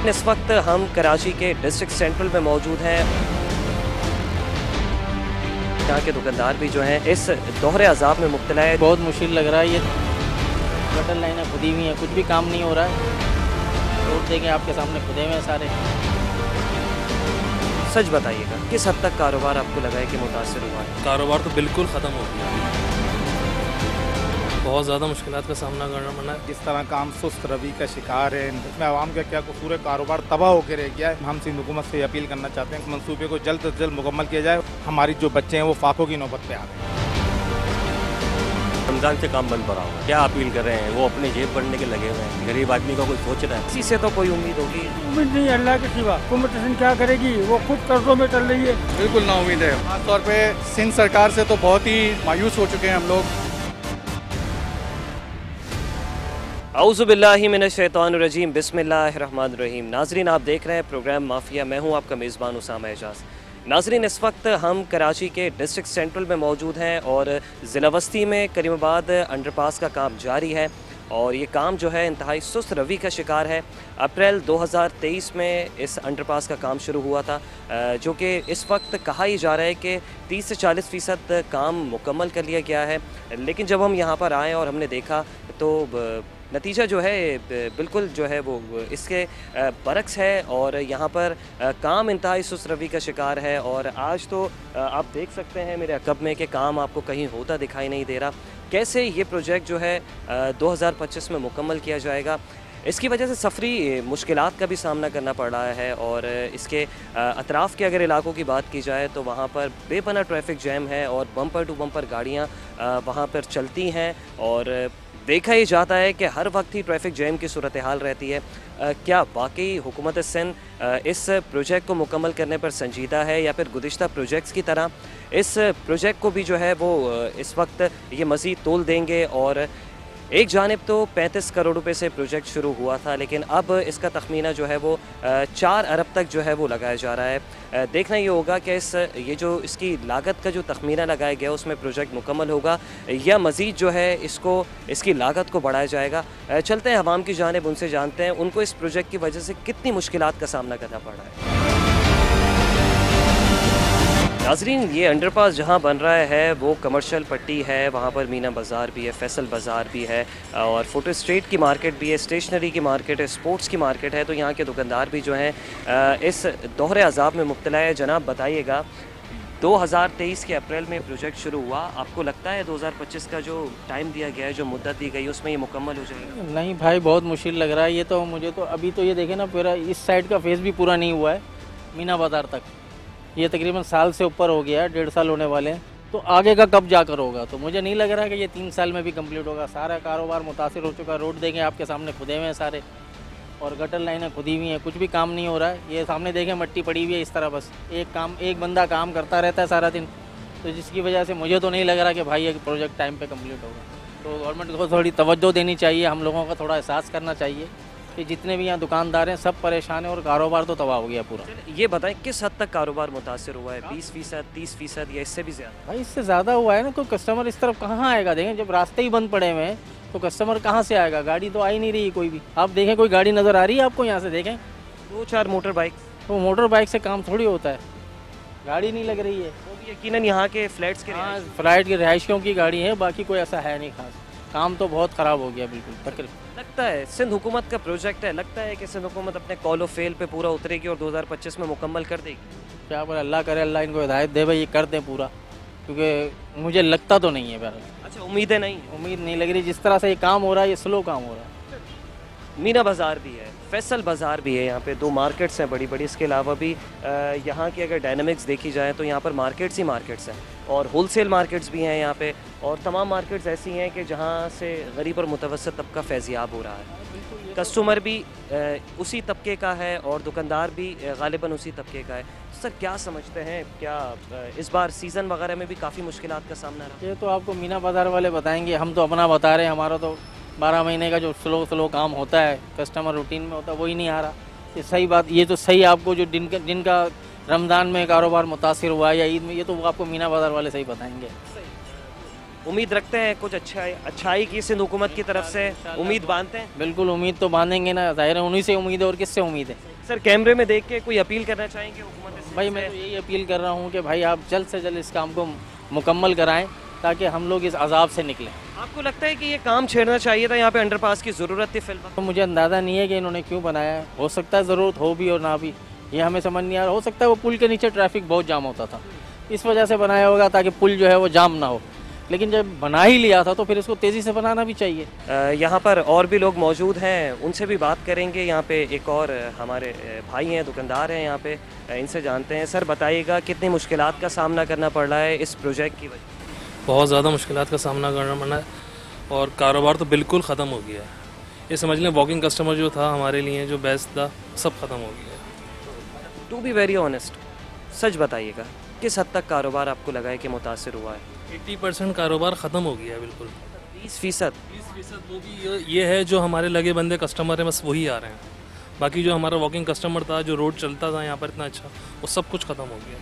इस वक्त हम कराची के डिस्ट्रिक्ट सेंट्रल में मौजूद हैं। यहाँ के दुकानदार भी जो हैं इस दोहरे अजाब में मुब्तला है। बहुत मुश्किल लग रहा है, ये गटर लाइनें खुदी हुई हैं, कुछ भी काम नहीं हो रहा है। रोड देखें आपके सामने खुदे हुए हैं सारे। सच बताइएगा, किस हद तक कारोबार आपको लगा है कि मुतासर हुआ है? कारोबार तो बिल्कुल ख़त्म हो गया, बहुत ज़्यादा मुश्किलात का सामना करना पड़ा है। जिस तरह काम सुस्त रवि का शिकार है, इसमें आवाम का क्या कसूर है, कारोबार तबाह होकर रह गया है। हम सिंध हुकूमत से अपील करना चाहते हैं कि मंसूबे को जल्द से जल्द मुकम्मल किया जाए। हमारी जो बच्चे हैं वो फाकों की नौबत पे आ गए। रमजान से काम बंद पड़ा हुआ, क्या अपील कर रहे हैं? वो अपने जेब भरने के लगे हुए हैं, गरीब आदमी का कोई सोच रहा है? इसी से तो कोई उम्मीद होगी? उम्मीद नहीं, अल्लाह के सिवा। हुकूमत सिंध क्या करेगी, वो खुद कर्जों में चल रही है। बिल्कुल ना उम्मीद है। खासतौर पे सिंध सरकार से तो बहुत ही मायूस हो चुके हैं हम लोग। औज़ु बिल्लाहि मिनश शैतानिर रजीम, बिस्मिल्लाहिर रहमानिर रहीम। नाजरीन, आप देख रहे हैं प्रोग्राम माफिया। मैं हूं आपका मेज़बान उसामा एजाज। नाजरीन, इस वक्त हम कराची के डिस्ट्रिक्ट सेंट्रल में मौजूद हैं और ज़िला वस्ती में करीमाबाद अंडरपास का काम जारी है और ये काम जो है इंतहाई सुस्त रवि का शिकार है। अप्रैल 2023 में इस अंडरपास का काम शुरू हुआ था, जो कि इस वक्त कहा ही जा रहा है कि 30 से 40% काम मुकम्मल कर लिया गया है। लेकिन जब हम यहाँ पर आए और हमने देखा तो नतीजा जो है बिल्कुल जो है वो इसके बरक्स है और यहाँ पर काम इंतहाई सुस्त रवि का शिकार है। और आज तो आप देख सकते हैं मेरे अकब में कि काम आपको कहीं होता दिखाई नहीं दे रहा। कैसे ये प्रोजेक्ट जो है 2025 में मुकम्मल किया जाएगा, इसकी वजह से सफरी मुश्किलात का भी सामना करना पड़ रहा है। और इसके अतराफ़ के अगर इलाकों की बात की जाए तो वहाँ पर बेपनाह ट्रैफिक जैम है और बम्पर टू बम्पर गाड़ियाँ वहाँ पर चलती हैं और देखा ही जाता है कि हर वक्त ही ट्रैफिक जैम की सूरत हाल रहती है। क्या वाकई हुकूमत सिंध इस प्रोजेक्ट को मुकम्मल करने पर संजीदा है या फिर गुज़िश्ता प्रोजेक्ट्स की तरह इस प्रोजेक्ट को भी जो है वो इस वक्त ये मज़ीद तोल देंगे? और एक जानिब तो 35 करोड़ रुपए से प्रोजेक्ट शुरू हुआ था, लेकिन अब इसका तखमीना जो है वो 4 अरब तक जो है वो लगाया जा रहा है। देखना ये होगा कि ये जो इसकी लागत का जो तखमीना लगाया गया उसमें प्रोजेक्ट मुकम्मल होगा या मज़ीद जो है इसकी लागत को बढ़ाया जाएगा। चलते हैं अवाम की जानिब, उनसे जानते हैं उनको इस प्रोजेक्ट की वजह से कितनी मुश्किलात का सामना करना पड़ रहा है। नाज़रीन, ये अंडरपास जहाँ बन रहा है वो कमर्शियल पट्टी है, वहाँ पर मीना बाज़ार भी है, फैसल बाज़ार भी है और फ़ोटो स्ट्रीट की मार्केट भी है, स्टेशनरी की मार्केट है, स्पोर्ट्स की मार्केट है। तो यहाँ के दुकानदार भी जो हैं इस दोहरे अजाब में मुब्तला है। जनाब बताइएगा, 2023 के अप्रैल में प्रोजेक्ट शुरू हुआ, आपको लगता है 2025 का जो टाइम दिया गया है, जो मुद्दत दी गई है, उसमें ये मुकम्मल हो जाएगा? नहीं भाई, बहुत मुश्किल लग रहा है। ये तो मुझे तो अभी तो ये देखें ना, पूरा इस साइड का फेस भी पूरा नहीं हुआ है मीना बाज़ार तक। ये तकरीबन साल से ऊपर हो गया है, 1.5 साल होने वाले हैं। तो आगे का कब जाकर होगा? तो मुझे नहीं लग रहा है कि ये 3 साल में भी कंप्लीट होगा। सारा कारोबार मुतासिर हो चुका है। रोड देखें आपके सामने खुदे हुए हैं सारे और गटर लाइनें खुदी हुई हैं, कुछ भी काम नहीं हो रहा है। ये सामने देखें मट्टी पड़ी हुई है इस तरह, बस एक बंदा काम करता रहता है सारा दिन। तो जिसकी वजह से मुझे तो नहीं लग रहा कि भाई ये प्रोजेक्ट टाइम पर कम्प्लीट होगा। तो गवर्नमेंट को थोड़ी तवज्जो देनी चाहिए, हम लोगों का थोड़ा एहसास करना चाहिए कि जितने भी यहाँ दुकानदार हैं सब परेशान हैं और कारोबार तो तबाह हो गया पूरा। ये बताएं, किस हद तक कारोबार मुतासर हुआ है? 20%, 30% या इससे भी ज़्यादा? भाई इससे ज़्यादा हुआ है ना। कोई कस्टमर इस तरफ कहाँ आएगा? देखें, जब रास्ते ही बंद पड़े हुए हैं तो कस्टमर कहाँ से आएगा? गाड़ी तो आ ही नहीं रही है कोई भी। आप देखें, कोई गाड़ी नज़र आ रही है आपको? यहाँ से देखें 2-4 मोटर बाइक। तो मोटर बाइक से काम थोड़ी होता है, गाड़ी नहीं लग रही है। वो भी यकीनन यहाँ के फ्लैट्स के हाँ, फ्लाइट की रिहायशियों की गाड़ी है, बाकी कोई ऐसा है नहीं खास। काम तो बहुत ख़राब हो गया बिल्कुल तकरीबन। लगता है सिंध हुकूमत का प्रोजेक्ट है, लगता है कि सिंध हुकूमत अपने कॉल ऑफ फेल पे पूरा उतरेगी और 2025 में मुकम्मल कर देगी? क्या बोले, अल्लाह करे, अल्लाह इनको हिदायत दे भाई, ये कर दें पूरा, क्योंकि मुझे लगता तो नहीं है। बहरहाल अच्छा, उम्मीदें नहीं? उम्मीद नहीं लग रही। जिस तरह से ये काम हो रहा है, ये स्लो काम हो रहा है। मीना बाज़ार भी है, फैसल बाज़ार भी है, यहाँ पे 2 मार्केट्स हैं बड़ी बड़ी। इसके अलावा भी यहाँ की अगर डायनामिक्स देखी जाए तो यहाँ पर मार्केट्स ही मार्केट्स हैं और होलसेल मार्केट्स भी हैं यहाँ पे। और तमाम मार्केट्स ऐसी हैं कि जहाँ से गरीब और मुतवस्सित तबका फैज़याब हो रहा है। कस्टमर भी उसी तबके का है और दुकानदार भी गालिबन उसी तबके का है। सर, क्या समझते हैं, क्या इस बार सीज़न वगैरह में भी काफ़ी मुश्किलात का सामना रहा? ये तो आपको मीना बाज़ार वाले बताएंगे, हम तो अपना बता रहे हैं। हमारा तो 12 महीने का जो स्लो काम होता है, कस्टमर रूटीन में होता है, वही नहीं आ रहा। ये सही बात, ये तो सही आपको जो जिनका रमज़ान में कारोबार मुतासिर हुआ है या ईद में, ये तो वो आपको मीना बाज़ार वाले सही बताएंगे। उम्मीद रखते हैं कुछ अच्छाई की सिंध हुकूमत की तरफ से, उम्मीद बांधते हैं? बिल्कुल उम्मीद तो बांधेंगे ना, जाहिर है उन्हीं से उम्मीद है और किससे उम्मीद है। सर कैमरे में देख के कोई अपील करना चाहेंगे हुकूमत से? भाई मैं तो यही अपील कर रहा हूँ कि भाई आप जल्द से जल्द इस काम को मुकम्मल कराएं ताकि हम लोग इस अजाब से निकलें। आपको लगता है कि ये काम छेड़ना चाहिए था, यहाँ पे अंडरपास की ज़रूरत थी फिलहाल? तो मुझे अंदाज़ा नहीं है कि इन्होंने क्यों बनाया है, हो सकता है ज़रूरत हो भी और ना भी, ये हमें समझ नहीं आ रहा। हो सकता है वो पुल के नीचे ट्रैफिक बहुत जाम होता था, इस वजह से बनाया होगा ताकि पुल जो है वो जाम ना हो, लेकिन जब बना ही लिया था तो फिर इसको तेज़ी से बनाना भी चाहिए। यहाँ पर और भी लोग मौजूद हैं, उनसे भी बात करेंगे। यहाँ पे एक और हमारे भाई हैं, दुकानदार हैं यहाँ पे, इनसे जानते हैं। सर बताइएगा कितनी मुश्किलात का सामना करना पड़ रहा है इस प्रोजेक्ट की वजह? बहुत ज़्यादा मुश्किलात का सामना करना पड़ा है और कारोबार तो बिल्कुल ख़त्म हो गया है। ये समझ लें वॉकिंग कस्टमर जो था हमारे लिए, जो बेस्ट था, सब ख़त्म हो गया है। टू बी वेरी ऑनेस्ट, सच बताइएगा किस हद तक कारोबार आपको लगा है कि मुतासिर हुआ है? 80% कारोबार ख़त्म हो गया है बिल्कुल। 20%? 20% वो भी ये है जो हमारे लगे बंदे कस्टमर हैं, बस वही आ रहे हैं। बाकी जो हमारा वॉकिंग कस्टमर था, जो रोड चलता था यहाँ पर इतना अच्छा, वो सब कुछ ख़त्म हो गया।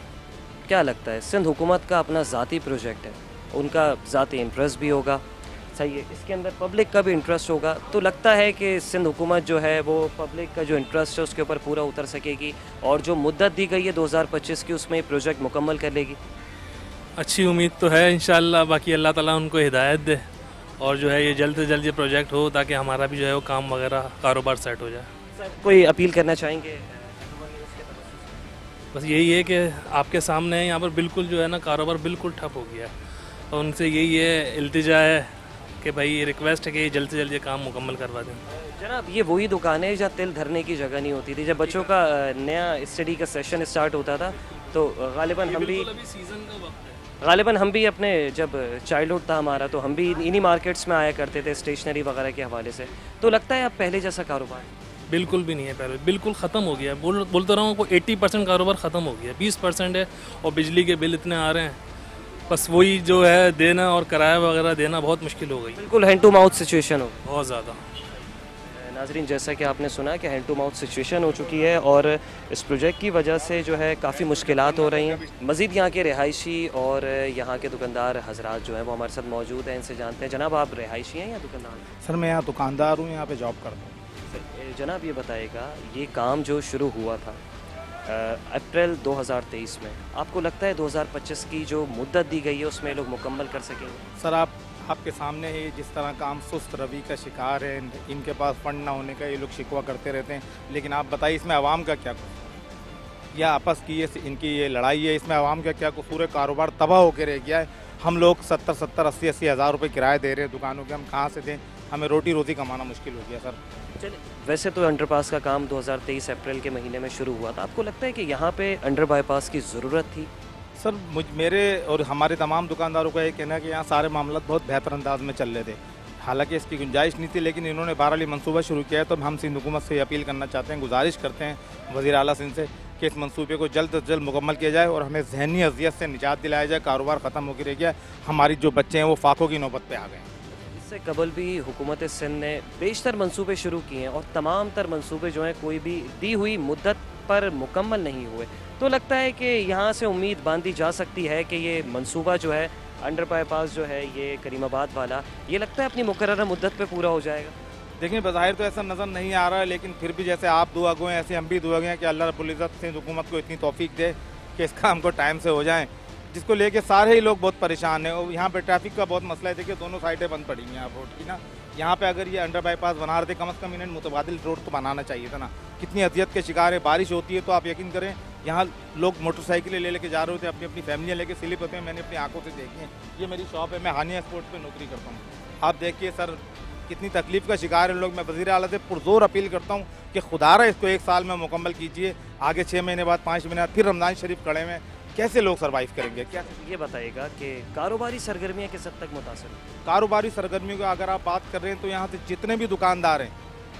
क्या लगता है सिंध हुकूमत का अपना ज़ाती प्रोजेक्ट है, उनका ज़ाती इंटरेस्ट भी होगा, सही है, इसके अंदर पब्लिक का भी इंटरेस्ट होगा, तो लगता है कि सिंध हुकूमत जो है वो पब्लिक का जो इंटरेस्ट है उसके ऊपर पूरा उतर सकेगी और जो मुद्दत दी गई है 2025 की उसमें प्रोजेक्ट मुकम्मल कर लेगी? अच्छी उम्मीद तो है इंशाल्लाह, बाकी अल्लाह ताला उनको हिदायत दे और जो है ये जल्द से जल्द ये प्रोजेक्ट हो ताकि हमारा भी जो है वो काम वगैरह कारोबार सेट हो जाए। कोई अपील करना चाहेंगे? बस यही है कि आपके सामने यहाँ पर बिल्कुल जो है ना कारोबार बिल्कुल ठप हो गया है और उनसे यही है, इल्तिजा है कि भाई ये रिक्वेस्ट है कि जल्द से जल्द ये काम मुकम्मल करवा दें। जनाब ये वही दुकान है जहाँ तिल धरने की जगह नहीं होती थी। जब बच्चों का नया स्टडी का सेशन स्टार्ट होता था तो गालिबन हम भी अपने जब चाइल्डहुड था हमारा तो हम भी इन्हीं मार्केट्स में आया करते थे स्टेशनरी वगैरह के हवाले से। तो लगता है अब पहले जैसा कारोबार बिल्कुल भी नहीं है, पहले बिल्कुल ख़त्म हो गया है। बोलता रहा हूँ को 80% कारोबार ख़त्म हो गया है, 20% है और बिजली के बिल इतने आ रहे हैं, बस वही जो है देना और किराया वगैरह देना बहुत मुश्किल हो गई। बिल्कुल हैंड टू माउथ सिचुएशन हो, बहुत ज़्यादा। नाजरीन जैसा कि आपने सुना कि हैंड टू माउथ सिचुएशन हो चुकी है और इस प्रोजेक्ट की वजह से जो है काफ़ी मुश्किलात हो रही हैं। मज़ीद यहाँ के रिहायशी और यहाँ के दुकानदार हजरात जो हैं वो हमारे साथ मौजूद हैं, इनसे जानते हैं। जनाब आप रिहायशी हैं या दुकानदार? सर मैं यहाँ दुकानदार हूँ, यहाँ पे जॉब करता हूँ। जनाब ये बताइएगा ये काम जो शुरू हुआ था अप्रैल 2023 में, आपको लगता है 2025 की जो मुद्दत दी गई है उसमें लोग मुकम्मल कर सकेंगे? सर आपके सामने ही जिस तरह काम सुस्त रवि का शिकार है, इनके पास फंड ना होने का ये लोग शिकवा करते रहते हैं, लेकिन आप बताइए इसमें आवाम का क्या कसूर? या आपस की ये इनकी ये लड़ाई है, इसमें आवाम का क्या कसूर है? कारोबार तबाह होकर रह गया है। हम लोग 70-80 हज़ार रुपये किराए दे रहे हैं दुकानों के, हम कहाँ से दें? हमें रोटी रोटी कमाना मुश्किल हो गया सर। चलिए, वैसे तो अंडरपास का काम 2023 अप्रैल के महीने में शुरू हुआ था, आपको लगता है कि यहाँ पे अंडर बाईपास की ज़रूरत थी? सर मेरे और हमारे तमाम दुकानदारों का ये कहना है कि यहाँ सारे मामला बहुत बेहतर अंदाज में चल रहे थे, हालांकि इसकी गुंजाइश नहीं थी, लेकिन इन्होंने बहरहाल मंसूबा शुरू किया है। तो हम सिंध हुकूमत से अपील करना चाहते हैं, गुजारिश करते हैं वज़ीर आला सिंध से कि इस मंसूबे को जल्द से जल्द मुकम्मल किया जाए और हमें जहनी अजियत से निजात दिलाया जाए। कारोबार ख़त्म होकर रह गया, हमारी जो बच्चे हैं वो फाकों की नौबत पर आ गए। इससे कबल भी हुकूमत सिंध ने बेशतर मंसूबे शुरू किए हैं और तमाम तर मंसूबे जो हैं कोई भी दी हुई मुद्दत पर मुकम्मल नहीं हुए। तो लगता है कि यहाँ से उम्मीद बांधी जा सकती है कि ये मंसूबा जो है अंडर बाईपास जो है ये करीमाबाद वाला, ये लगता है अपनी मुकर्रर मुद्दत पे पूरा हो जाएगा? देखिए बज़ाहिर तो ऐसा नज़र नहीं आ रहा है, लेकिन फिर भी जैसे आप दुआ गो हैं ऐसे हम भी दुआ गए हैं कि अल्लाह रब्बुल इज़्ज़त सिंध हुकूमत को इतनी तौफीक दे कि इस काम को टाइम से हो जाए, जिसको लेके सारे ही लोग बहुत परेशान हैं। और यहाँ पे ट्रैफिक का बहुत मसला है, देखिए दोनों साइडें बंद पड़ी हैं आप रोड की ना। यहाँ पे अगर ये अंडर बाईपास बना रहे थे, कम से कम इन्हें मुतबादिल रोड तो बनाना चाहिए था ना। कितनी अजियत के शिकार है, बारिश होती है तो आप यकीन करें यहाँ लोग मोटरसाइकिलें ले लेके जा रहे होते हैं, अपनी अपनी फैमिलियाँ लेके स्लिप होते हैं। मैंने अपनी आंखों से देखी है, ये मेरी शॉप है, मैं हानिया स्पोर्ट्स पे नौकरी करता हूँ। आप देखिए सर कितनी तकलीफ का शिकार है लोग। मैं वज़ीर आला से पुरजोर अपील करता हूँ कि खुदारा इसको 1 साल में मुकम्मल कीजिए। आगे 6 महीने बाद 5 महीने बाद फिर रमज़ान शरीफ खड़े में, कैसे लोग सर्वाइव करेंगे? क्या ये बताइएगा कि कारोबारी सरगर्मियाँ किस हद तक मुतासर हैं? कारोबारी सरगर्मियों की अगर आप बात कर रहे हैं तो यहाँ से जितने भी दुकानदार हैं,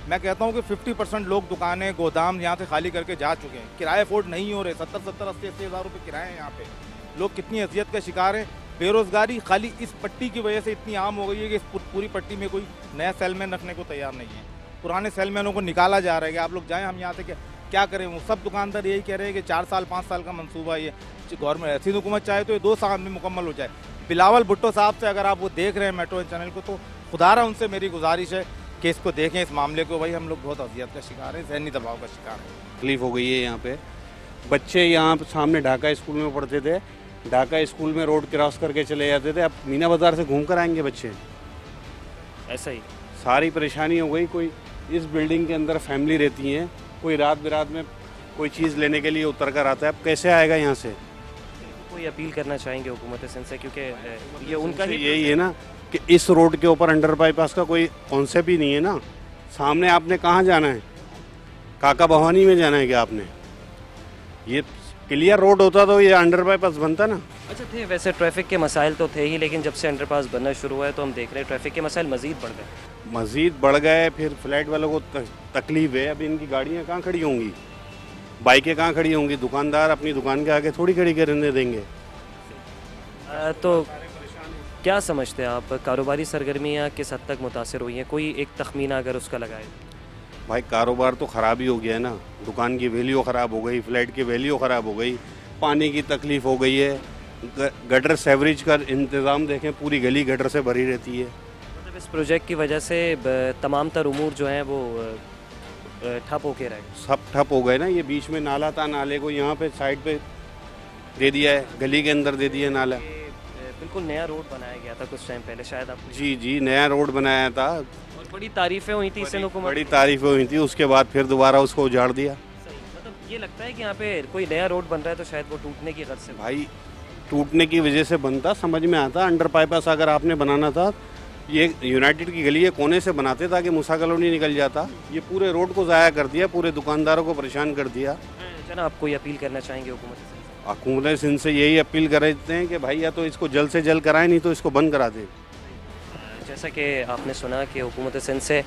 मैं कहता हूँ कि 50% लोग दुकानें गोदाम यहाँ से खाली करके जा चुके हैं। किराए अफोर्ड नहीं हो रहे, 70-80 हज़ार रुपये किराए हैं यहाँ पे। लोग कितनी अजियत का शिकार हैं। बेरोज़गारी खाली इस पट्टी की वजह से इतनी आम हो गई है कि इस पूरी पट्टी में कोई नया सेलमैन रखने को तैयार नहीं है। पुराने सेलमैनों को निकाला जा रहा है कि आप लोग जाएँ, हम यहाँ से क्या करें। वो सब दुकानदार यही कह रहे हैं कि 4 साल 5 साल का मंसूबा ये गवर्नमेंट सिंध हुकूमत चाहे तो ये 2 साल में मुकम्मल हो जाए। बिलावल भुट्टो साहब से अगर आप वो देख रहे हैं मेट्रो चैनल को, तो खुदारा उनसे मेरी गुजारिश है कि इसको देखें, इस मामले को। भाई हम लोग बहुत अजियत का शिकार हैं, जहनी दबाव का शिकार हैं। तकलीफ हो गई है यहाँ पे। बच्चे यहाँ सामने ढाका स्कूल में पढ़ते थे, ढाका स्कूल में रोड क्रॉस करके चले जाते थे, अब मीना बाज़ार से घूम कर आएंगे बच्चे। ऐसा ही सारी परेशानी हो गई। कोई इस बिल्डिंग के अंदर फैमिली रहती है, कोई रात बिरात में कोई चीज़ लेने के लिए उतर कर आता है, अब कैसे आएगा यहाँ से? कोई अपील करना चाहेंगे हुकूमत सिंध से, क्योंकि ये उनका ही यही है ना कि इस रोड के ऊपर अंडर बाईपास का कोई कॉन्सेप्ट ही नहीं है ना। सामने आपने कहाँ जाना है? काका भवानी में जाना है क्या आपने? ये क्लियर रोड होता तो ये अंडर बाईपास बनता ना। अच्छा थे वैसे ट्रैफिक के मसाइल तो थे ही, लेकिन जब से अंडरपास बनना शुरू हुआ है तो हम देख रहे हैं ट्रैफिक के मसाइल मज़ीद बढ़ गए। मज़ीद बढ़ गए, फिर फ्लैट वालों को तकलीफ है। अब इनकी गाड़ियाँ कहाँ खड़ी होंगी, बाइकें कहाँ खड़ी होंगी? दुकानदार अपनी दुकान के आगे थोड़ी खड़ी करने देंगे। तो क्या समझते हैं आप, कारोबारी सरगर्मियाँ किस हद तक मुतासर हुई हैं? कोई एक तखमीना अगर उसका लगाए। भाई कारोबार तो ख़राब ही हो गया है ना। दुकान की वैल्यू ख़राब हो गई, फ्लैट की वैल्यू ख़राब हो गई, पानी की तकलीफ़ हो गई है, गटर सेवरेज का इंतज़ाम देखें, पूरी गली गटर से भरी रहती है। मतलब इस प्रोजेक्ट की वजह से तमाम तर उमूर जो हैं वो ठप होके रहे, सब ठप हो गए ना। ये बीच में नाला था, नाले को यहाँ पे साइड पे दे दिया है, गली के अंदर दे दिया नाला। बिल्कुल नया रोड बनाया गया था कुछ टाइम पहले, शायद आप। जी नया रोड बनाया था और बड़ी तारीफें हुई थी इससे, बड़ी तारीफें हुई थी। उसके बाद फिर दोबारा उसको उजाड़ दिया। मतलब ये लगता है कि यहाँ पे कोई नया रोड बन रहा है तो शायद वो टूटने की गर्ज से। भाई टूटने की वजह से बनता, समझ में आता। अंडर बाईपास अगर आपने बनाना था, ये यूनाइटेड की गली है, कोने से बनाते ताकि मूसा कॉलोनी निकल जाता। ये पूरे रोड को ज़ाया कर दिया, पूरे दुकानदारों को परेशान कर दिया। जनाब आप कोई अपील करना चाहेंगे हुकूमत से? हुकूमत सिंध से यही अपील कर रहे हैं कि भाई या तो इसको जल्द से जल्द कराएं, नहीं तो इसको बंद करा दें। जैसा कि आपने सुना कि हुकूमत सिंध से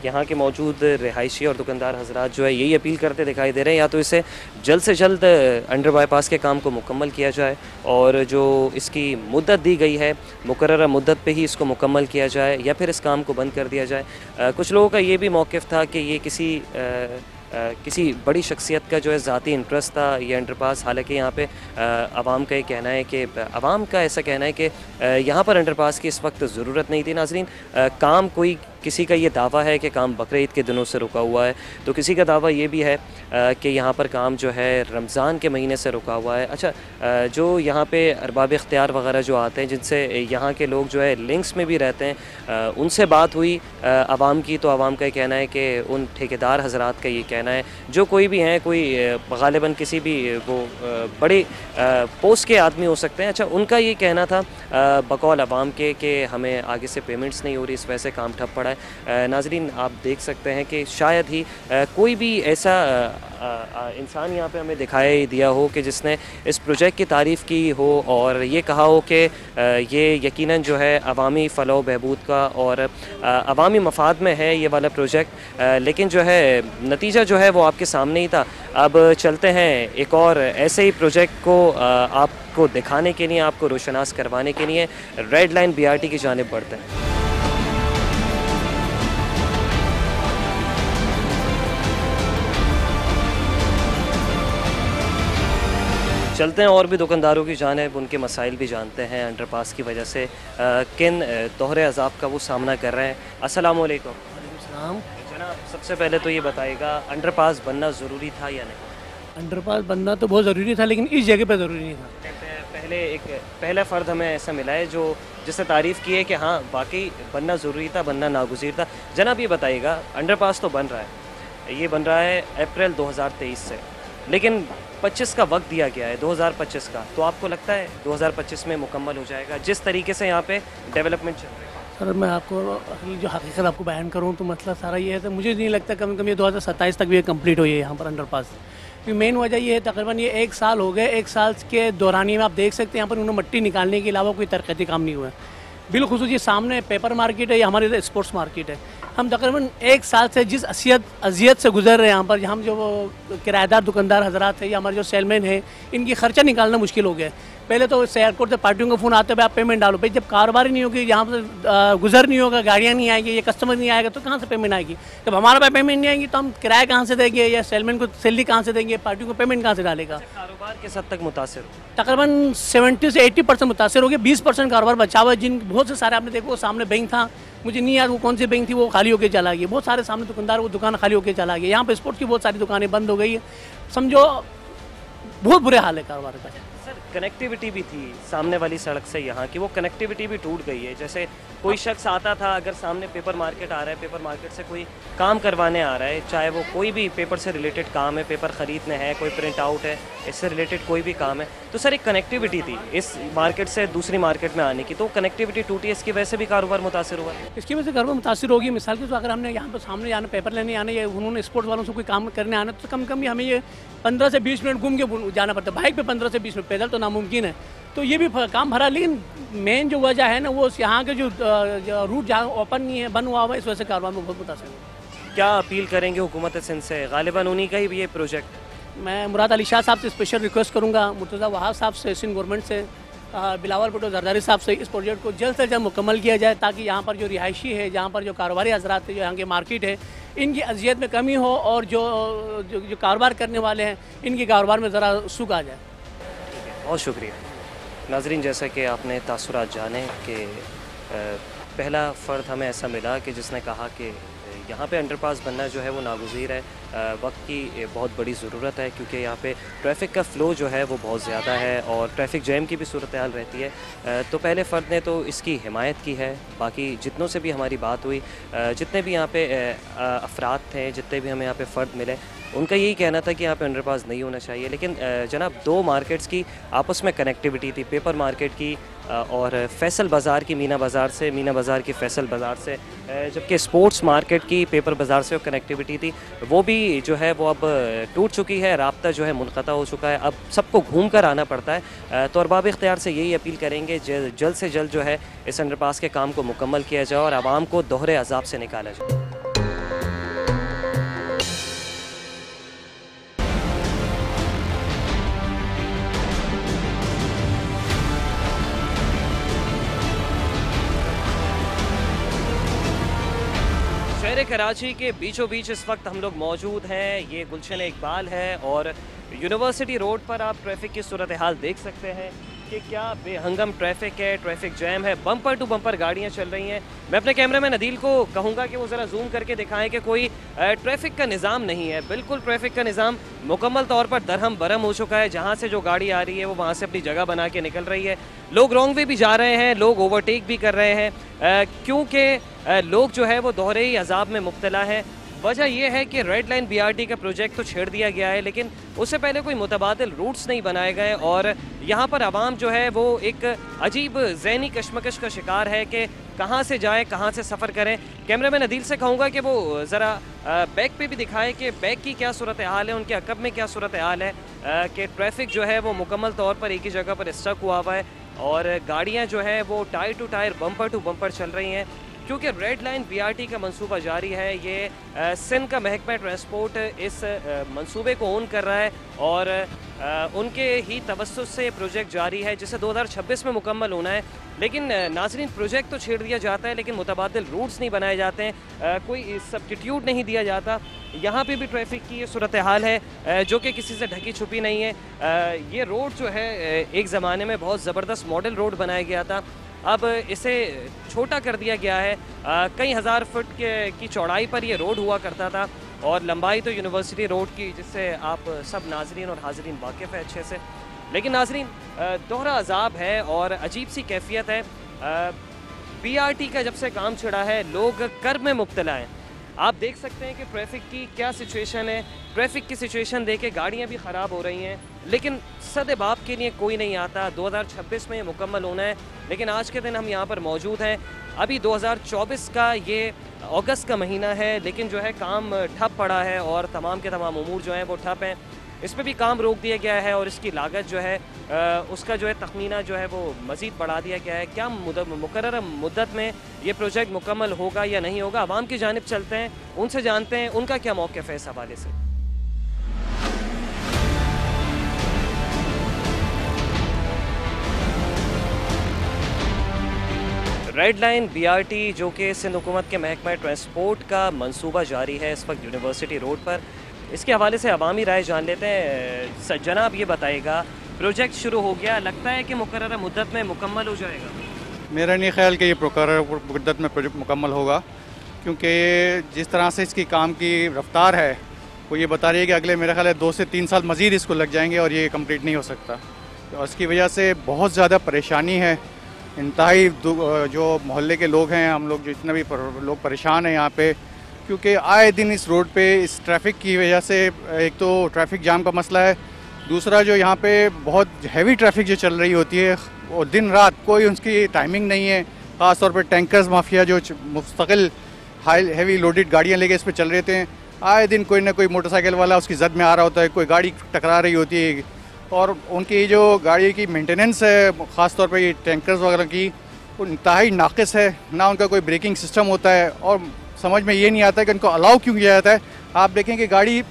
यहाँ के मौजूद रिहायशी और दुकानदार हजरात जो है यही अपील करते दिखाई दे रहे हैं, या तो इसे जल्द से जल्द अंडर बाईपास के काम को मुकम्मल किया जाए और जो इसकी मुद्दत दी गई है मुकर्ररा मुद्दत पे ही इसको मुकम्मल किया जाए, या फिर इस काम को बंद कर दिया जाए। कुछ लोगों का ये भी मौक़िफ़ था कि ये किसी बड़ी शख्सियत का जो है ज़ाती इंटरेस्ट था ये अंडरपास। हालांकि यहाँ पे आवाम का ये कहना है कि आवाम का ऐसा कहना है कि यहाँ पर अंडरपास की इस वक्त ज़रूरत नहीं थी। नाज़रीन, काम कोई किसी का ये दावा है कि काम बकरीद के दिनों से रुका हुआ है, तो किसी का दावा ये भी है कि यहाँ पर काम जो है रमज़ान के महीने से रुका हुआ है। अच्छा, जो यहाँ पे अरबाब इख्तियार वगैरह जो आते हैं, जिनसे यहाँ के लोग जो है लिंक्स में भी रहते हैं, उनसे बात हुई आवाम की, तो आवाम का ये कहना है कि उन ठेकेदार हजरात का ये कहना है, जो कोई भी हैं, कोई गालिबन किसी भी वो बड़े पोस्ट के आदमी हो सकते हैं। अच्छा, उनका ये कहना था बकौल आवाम के कि हमें आगे से पेमेंट्स नहीं हो रही, इस वजह से काम ठप पड़ा है। नाजरीन, आप देख सकते हैं कि शायद ही कोई भी ऐसा इंसान यहाँ पे हमें दिखाई दिया हो कि जिसने इस प्रोजेक्ट की तारीफ़ की हो और ये कहा हो कि ये यकीनन जो है अवामी फ़लाह बहबूद का और अवामी मफाद में है ये वाला प्रोजेक्ट, लेकिन जो है नतीजा जो है वो आपके सामने ही था। अब चलते हैं एक और ऐसे ही प्रोजेक्ट को आपको दिखाने के लिए, आपको रोशनास करवाने के लिए रेड लाइन BRT की जानिब बढ़ते हैं। चलते हैं और भी दुकानदारों की जानिब, उनके मसाइल भी जानते हैं अंडरपास की वजह से किन दोहरे अज़ाब का वो सामना कर रहे हैं। अस्सलाम वालेकुम। जनाब, सबसे पहले तो ये बताइएगा अंडरपास बनना ज़रूरी था या नहीं? अंडरपास बनना तो बहुत ज़रूरी था, लेकिन इस जगह पे ज़रूरी नहीं था। पहला फ़र्द हमें ऐसा मिला है जो जिसने तारीफ़ की है कि हाँ वाकई बनना ज़रूरी था, बनना नागुज़ीर था। जनाब, ये बताइएगा अंडरपास तो बन रहा है, ये बन रहा है अप्रैल 2023 से, लेकिन 25 का वक्त दिया गया है, 2025 का, तो आपको लगता है 2025 में मुकम्मल हो जाएगा जिस तरीके से यहाँ पे डेवलपमेंट चल रही है? सर, मैं आपको जो हकीकत आपको बयान करूँ तो मसला सारा ये है, तो मुझे नहीं लगता कम से कम ये 2027 तक भी ये कम्प्लीट हुई है यहाँ पर अंडरपास। क्योंकि मेन वजह ये है, तकरीबन ये 1 साल हो गए, 1 साल के दौरानिए में आप देख सकते हैं यहाँ पर उन्होंने मट्टी निकालने के अलावा कोई तरक्की काम नहीं हुआ है। बिलखुसूस ये सामने पेपर मार्केट है, ये हमारे इधर स्पोर्ट्स मार्केट है। हम तकरीबन 1 साल से जिस अजियत से गुजर रहे हैं यहाँ पर, हम जो किराएदार दुकानदार हजरात हैं या हमारे जो सेलमैन हैं, इनकी ख़र्चा निकालना मुश्किल हो गया है। पहले तो एयरपोर्ट से पार्टियों को फ़ोन आते भाई आप पेमेंट डालो। भाई जब कारोबार ही नहीं होगी, यहाँ पर गुजर नहीं होगा, गाड़ियाँ नहीं आएगी, ये कस्टमर नहीं आएगा तो कहाँ से पेमेंट आएगी। जब हमारे पास पेमेंट नहीं आएगी तो हम किराया कहाँ से देंगे या सेलमैन को सैलरी कहाँ से देंगे, पार्टियों को पेमेंट कहाँ से डालेगा। कारोबार किस हद तक मुतासर हो? तकरीबन 70 से 80% मुतासर हो गया, 20% कारोबार बचा हुआ है। जिन बहुत से सारे आपने देखो सामने बैंक था, मुझे नहीं याद वो कौन सी बैंक थी, वो खाली होकर चला गया। बहुत सारे सामने दुकानदार वो दुकान खाली होकर चला गया। यहाँ पे स्पोर्ट्स की बहुत सारी दुकानें बंद हो गई है, समझो बहुत बुरे हाल है कारोबार का। सर कनेक्टिविटी भी थी सामने वाली सड़क से यहाँ की, वो कनेक्टिविटी भी टूट गई है। जैसे कोई शख्स आता था, अगर सामने पेपर मार्केट आ रहा है, पेपर मार्केट से कोई काम करवाने आ रहा है, चाहे वो कोई भी पेपर से रिलेटेड काम है, पेपर ख़रीदने हैं, कोई प्रिंट आउट है, इससे रिलेटेड कोई भी काम है, तो सर एक कनेक्टिविटी थी इस मार्केट से दूसरी मार्केट में आने की, तो कनेक्टिविटी टूटी है, इसकी वजह से भी कारोबार मुतासर हुआ है। इसकी वजह से कारोबार मुतासर होगी। मिसाल के तो अगर हमने यहाँ पर सामने आना, पेपर लेने आना या उन्होंने स्पोर्ट्स वालों से कोई काम करने आना, तो कम कम हमें ये 15 से 20 मिनट घूम के जाना पड़ता है। बाइक पे 15 से 20 मिनट, पैदल तो नामुमकिन है। तो ये भी काम भरा, लेकिन मेन जो वजह है ना वो यहाँ के जो रूट जहाँ ओपन नहीं है, बंद हुआ हुआ है, इस वजह से कारोबार में बहुत मुतासर है। क्या अपील करेंगे हुकूमत सिंध से? गालिबन उन्हीं का ही भी ये प्रोजेक्ट। मैं मुराद अली शाह साहब से स्पेशल रिक्वेस्ट करूँगा, मुर्तज़ा वहाब साहब से, सिंध गवर्नमेंट से, बिलावल भुट्टो जरदारी साहब से, इस प्रोजेक्ट को जल्द से जल्द मुकम्मल किया जाए, ताकि यहाँ पर जो रिहायशी है, जहाँ पर जो कारोबारी हजरात है, जो यहाँ की मार्केट है, इनकी अजियत में कमी हो और जो कारोबार करने वाले हैं इनके कारोबार में ज़रा सुख आ जाए। बहुत शुक्रिया नाजरीन, जैसा कि आपने तासुरात जाने कि पहला फ़र्द हमें ऐसा मिला कि जिसने कहा कि यहाँ पे अंडरपास बनना जो है वो नागुज़ीर है, वक्त की बहुत बड़ी ज़रूरत है, क्योंकि यहाँ पे ट्रैफ़िक का फ़्लो जो है वो बहुत ज़्यादा है और ट्रैफ़िक जैम की भी सूरत हाल रहती है। तो पहले फ़र्द ने तो इसकी हिमायत की है। बाकी जितनों से भी हमारी बात हुई, जितने भी यहाँ पे अफराद थे, जितने भी हमें यहाँ पे फ़र्द मिले, उनका यही कहना था कि यहाँ पे अंडरपास नहीं होना चाहिए। लेकिन जनाब, दो मार्केट्स की आपस में कनेक्टिविटी थी, पेपर मार्केट की और फैसल बाज़ार की मीना बाज़ार से, मीना बाज़ार की फैसल बाज़ार से, जबकि स्पोर्ट्स मार्केट की पेपर बाज़ार से कनेक्टिविटी थी, वो भी जो है वो अब टूट चुकी है, राब्ता जो है मुनक़ता हो चुका है। अब सबको घूम कर आना पड़ता है। तो अरबाब इख्तियार से यही अपील करेंगे जल्द से जल्द जो है इस अंडरपास के काम को मुकम्मल किया जाए और आवाम को दोहरे अज़ाब से निकाला जाए। शहर कराची के बीचों बीच इस वक्त हम लोग मौजूद हैं। ये गुलशन इकबाल है और यूनिवर्सिटी रोड पर आप ट्रैफिक की सूरत हाल देख सकते हैं कि क्या बेहंगम ट्रैफिक है, ट्रैफिक जैम है, बम्पर टू बम्पर गाड़ियां चल रही हैं। मैं अपने कैमरामैन अदील को कहूँगा कि वो ज़रा जूम करके दिखाएं कि कोई ट्रैफिक का निज़ाम नहीं है। बिल्कुल ट्रैफिक का निज़ाम मुकम्मल तौर पर दरहम बरहम हो चुका है। जहाँ से जो गाड़ी आ रही है वो वहाँ से अपनी जगह बना के निकल रही है। लोग रॉन्ग वे भी जा रहे हैं, लोग ओवरटेक भी कर रहे हैं, क्योंकि लोग जो है वो दोहरे ही अजाब में मुब्तला है। वजह यह है कि रेड लाइन BRT का प्रोजेक्ट तो छेड़ दिया गया है, लेकिन उससे पहले कोई मुतबादिल रूट्स नहीं बनाए गए और यहाँ पर आवाम जो है वो एक अजीब ज़हनी कशमकश का शिकार है कि कहाँ से जाएं, कहाँ से सफ़र करें। कैमरामैन अदील से कहूँगा कि वो ज़रा बैक पे भी दिखाए कि बैक की क्या सूरत हाल है, उनके अकब में क्या सूरत हाल है, कि ट्रैफिक जो है वो मुकम्मल तौर पर एक ही जगह पर स्टक हुआ हुआ है और गाड़ियाँ जो है वो tyre to tyre, bumper to bumper चल रही हैं। क्योंकि रेड लाइन BRT का मंसूबा जारी है, ये सिंध का महकमा ट्रांसपोर्ट इस मंसूबे को ओन कर रहा है और उनके ही तवस्सुस से प्रोजेक्ट जारी है जिसे 2026 में मुकम्मल होना है। लेकिन नाज़रीन, प्रोजेक्ट तो छेड़ दिया जाता है लेकिन मुतबादिल रूट्स नहीं बनाए जाते हैं, कोई सब्स्टिट्यूट नहीं दिया जाता। यहाँ पे भी ट्रैफिक की ये सूरत हाल है जो कि किसी से ढकी छुपी नहीं है। ये रोड जो है एक ज़माने में बहुत ज़बरदस्त मॉडल रोड बनाया गया था, अब इसे छोटा कर दिया गया है। कई हज़ार फुट की चौड़ाई पर ये रोड हुआ करता था और लंबाई तो यूनिवर्सिटी रोड की, जिससे आप सब नाजरीन और हाजरीन वाकिफ़ है अच्छे से। लेकिन नाजरीन, दोहरा अजाब है और अजीब सी कैफियत है। BRT का जब से काम छिड़ा है लोग कर्ब में मुब्तला हैं। आप देख सकते हैं कि ट्रैफिक की क्या सिचुएशन है। ट्रैफिक की सिचुएशन देख के गाड़ियाँ भी ख़राब हो रही हैं, लेकिन सद बाप के लिए कोई नहीं आता। 2026 में ये मुकम्मल होना है, लेकिन आज के दिन हम यहाँ पर मौजूद हैं। अभी 2024 का ये अगस्त का महीना है, लेकिन जो है काम ठप पड़ा है और तमाम के तमाम उमूर जो हैं वो ठप हैं। इस पर भी काम रोक दिया गया है और इसकी लागत जो है उसका जो है तखमीना जो है वो मज़ीद बढ़ा दिया गया है। क्या मुकर्रर मुद्दत में ये प्रोजेक्ट मुकम्मल होगा या नहीं होगा, आवाम की जानिब चलते हैं, उनसे जानते हैं उनका क्या मौक़िफ़ है इस हवाले से। रेड लाइन BRT जो कि सिंध हुकूमत के महकमा ट्रांसपोर्ट का मंसूबा जारी है इस वक्त यूनिवर्सिटी रोड पर, इसके हवाले से अवामी राय जान लेते हैं। जनाब ये बताइएगा, प्रोजेक्ट शुरू हो गया, लगता है कि मुकर्रर मुद्दत में मुकम्मल हो जाएगा? मेरा नहीं ख्याल कि ये मुकर्रर मुद्दत में प्रोजेक्ट मुकम्मल होगा, क्योंकि जिस तरह से इसकी काम की रफ्तार है वो ये बता रही है कि अगले मेरा ख्याल है 2 से 3 साल मज़ीद इसको लग जाएंगे और ये कंप्लीट नहीं हो सकता। और इसकी वजह से बहुत ज़्यादा परेशानी है। इंतहाई जो मोहल्ले के लोग हैं, हम लोग जितने भी लोग परेशान हैं यहाँ पे, क्योंकि आए दिन इस रोड पे इस ट्रैफिक की वजह से एक तो ट्रैफिक जाम का मसला है, दूसरा जो यहाँ पे बहुत हैवी ट्रैफिक जो चल रही होती है और दिन रात कोई उसकी टाइमिंग नहीं है। ख़ास तौर पे टैंकर्स माफिया जो मुस्तकिल हाई हैवी लोडेड गाड़ियाँ लेके इस पर चल रहे थे, आए दिन कोई ना कोई मोटरसाइकिल वाला उसकी जद में आ रहा होता है, कोई गाड़ी टकरा रही होती है। और उनकी जो गाड़ी की मेंटेनेंस है, ख़ास तौर पे ये टैंकर्स वगैरह की, वो इंतहाई नाक़िस है। ना उनका कोई ब्रेकिंग सिस्टम होता है और समझ में ये नहीं आता कि उनको अलाउ क्यों किया जाता है। आप देखें कि गाड़ी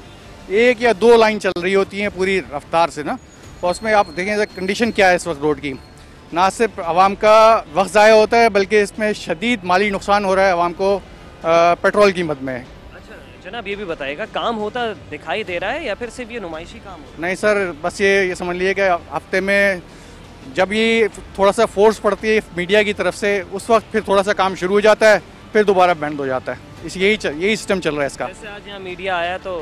1 या 2 लाइन चल रही होती हैं पूरी रफ्तार से ना, और उसमें आप देखें कंडीशन क्या है इस वक्त रोड की। ना सिर्फ आवाम का वक्त ज़ाया होता है, बल्कि इसमें शदीद माली नुकसान हो रहा है आवाम को पेट्रोल कीमत में। अच्छा जनाब, ये भी बताइएगा, काम होता दिखाई दे रहा है या फिर सिर्फ ये नुमाइशी काम हो रहा है? नहीं सर, बस ये समझ लीजिए कि हफ्ते में जब ये थोड़ा सा फोर्स पड़ती है मीडिया की तरफ से, उस वक्त फिर थोड़ा सा काम शुरू हो जाता है, फिर दोबारा बंद हो जाता है। यही सिस्टम चल रहा है इसका। जैसे आज यहाँ मीडिया आया तो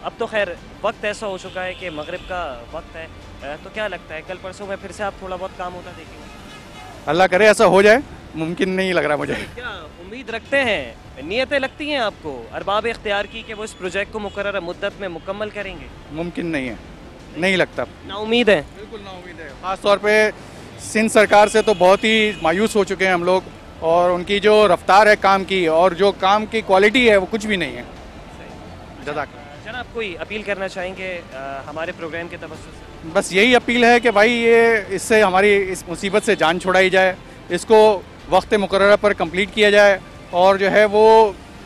अब तो खैर वक्त ऐसा हो चुका है कि मगरिब का वक्त है, तो क्या लगता है कल परसों में फिर से आप थोड़ा बहुत काम होता देखेंगे? अल्लाह करे ऐसा हो जाए, मुमकिन नहीं लग रहा मुझे। क्या उम्मीद रखते हैं, नियतें लगती हैं आपको अरबाब इख्तियार की कि वो इस प्रोजेक्ट को मुकर्रर मुद्दत में मुकम्मल करेंगे? मुमकिन नहीं है, नहीं लगता। ना उम्मीद है? बिल्कुल ना उम्मीद है। खास तौर पे सिंध सरकार से तो बहुत ही मायूस हो चुके हैं हम लोग, और उनकी जो रफ्तार है काम की और जो काम की क्वालिटी है वो कुछ भी नहीं है। जनाब कोई अपील करना चाहेंगे हमारे प्रोग्राम के तवज्जुह से? बस यही अपील है कि भाई ये इससे हमारी इस मुसीबत से जान छुड़ाई जाए, इसको वक्त मुकर्रर पर कंप्लीट किया जाए, और जो है वो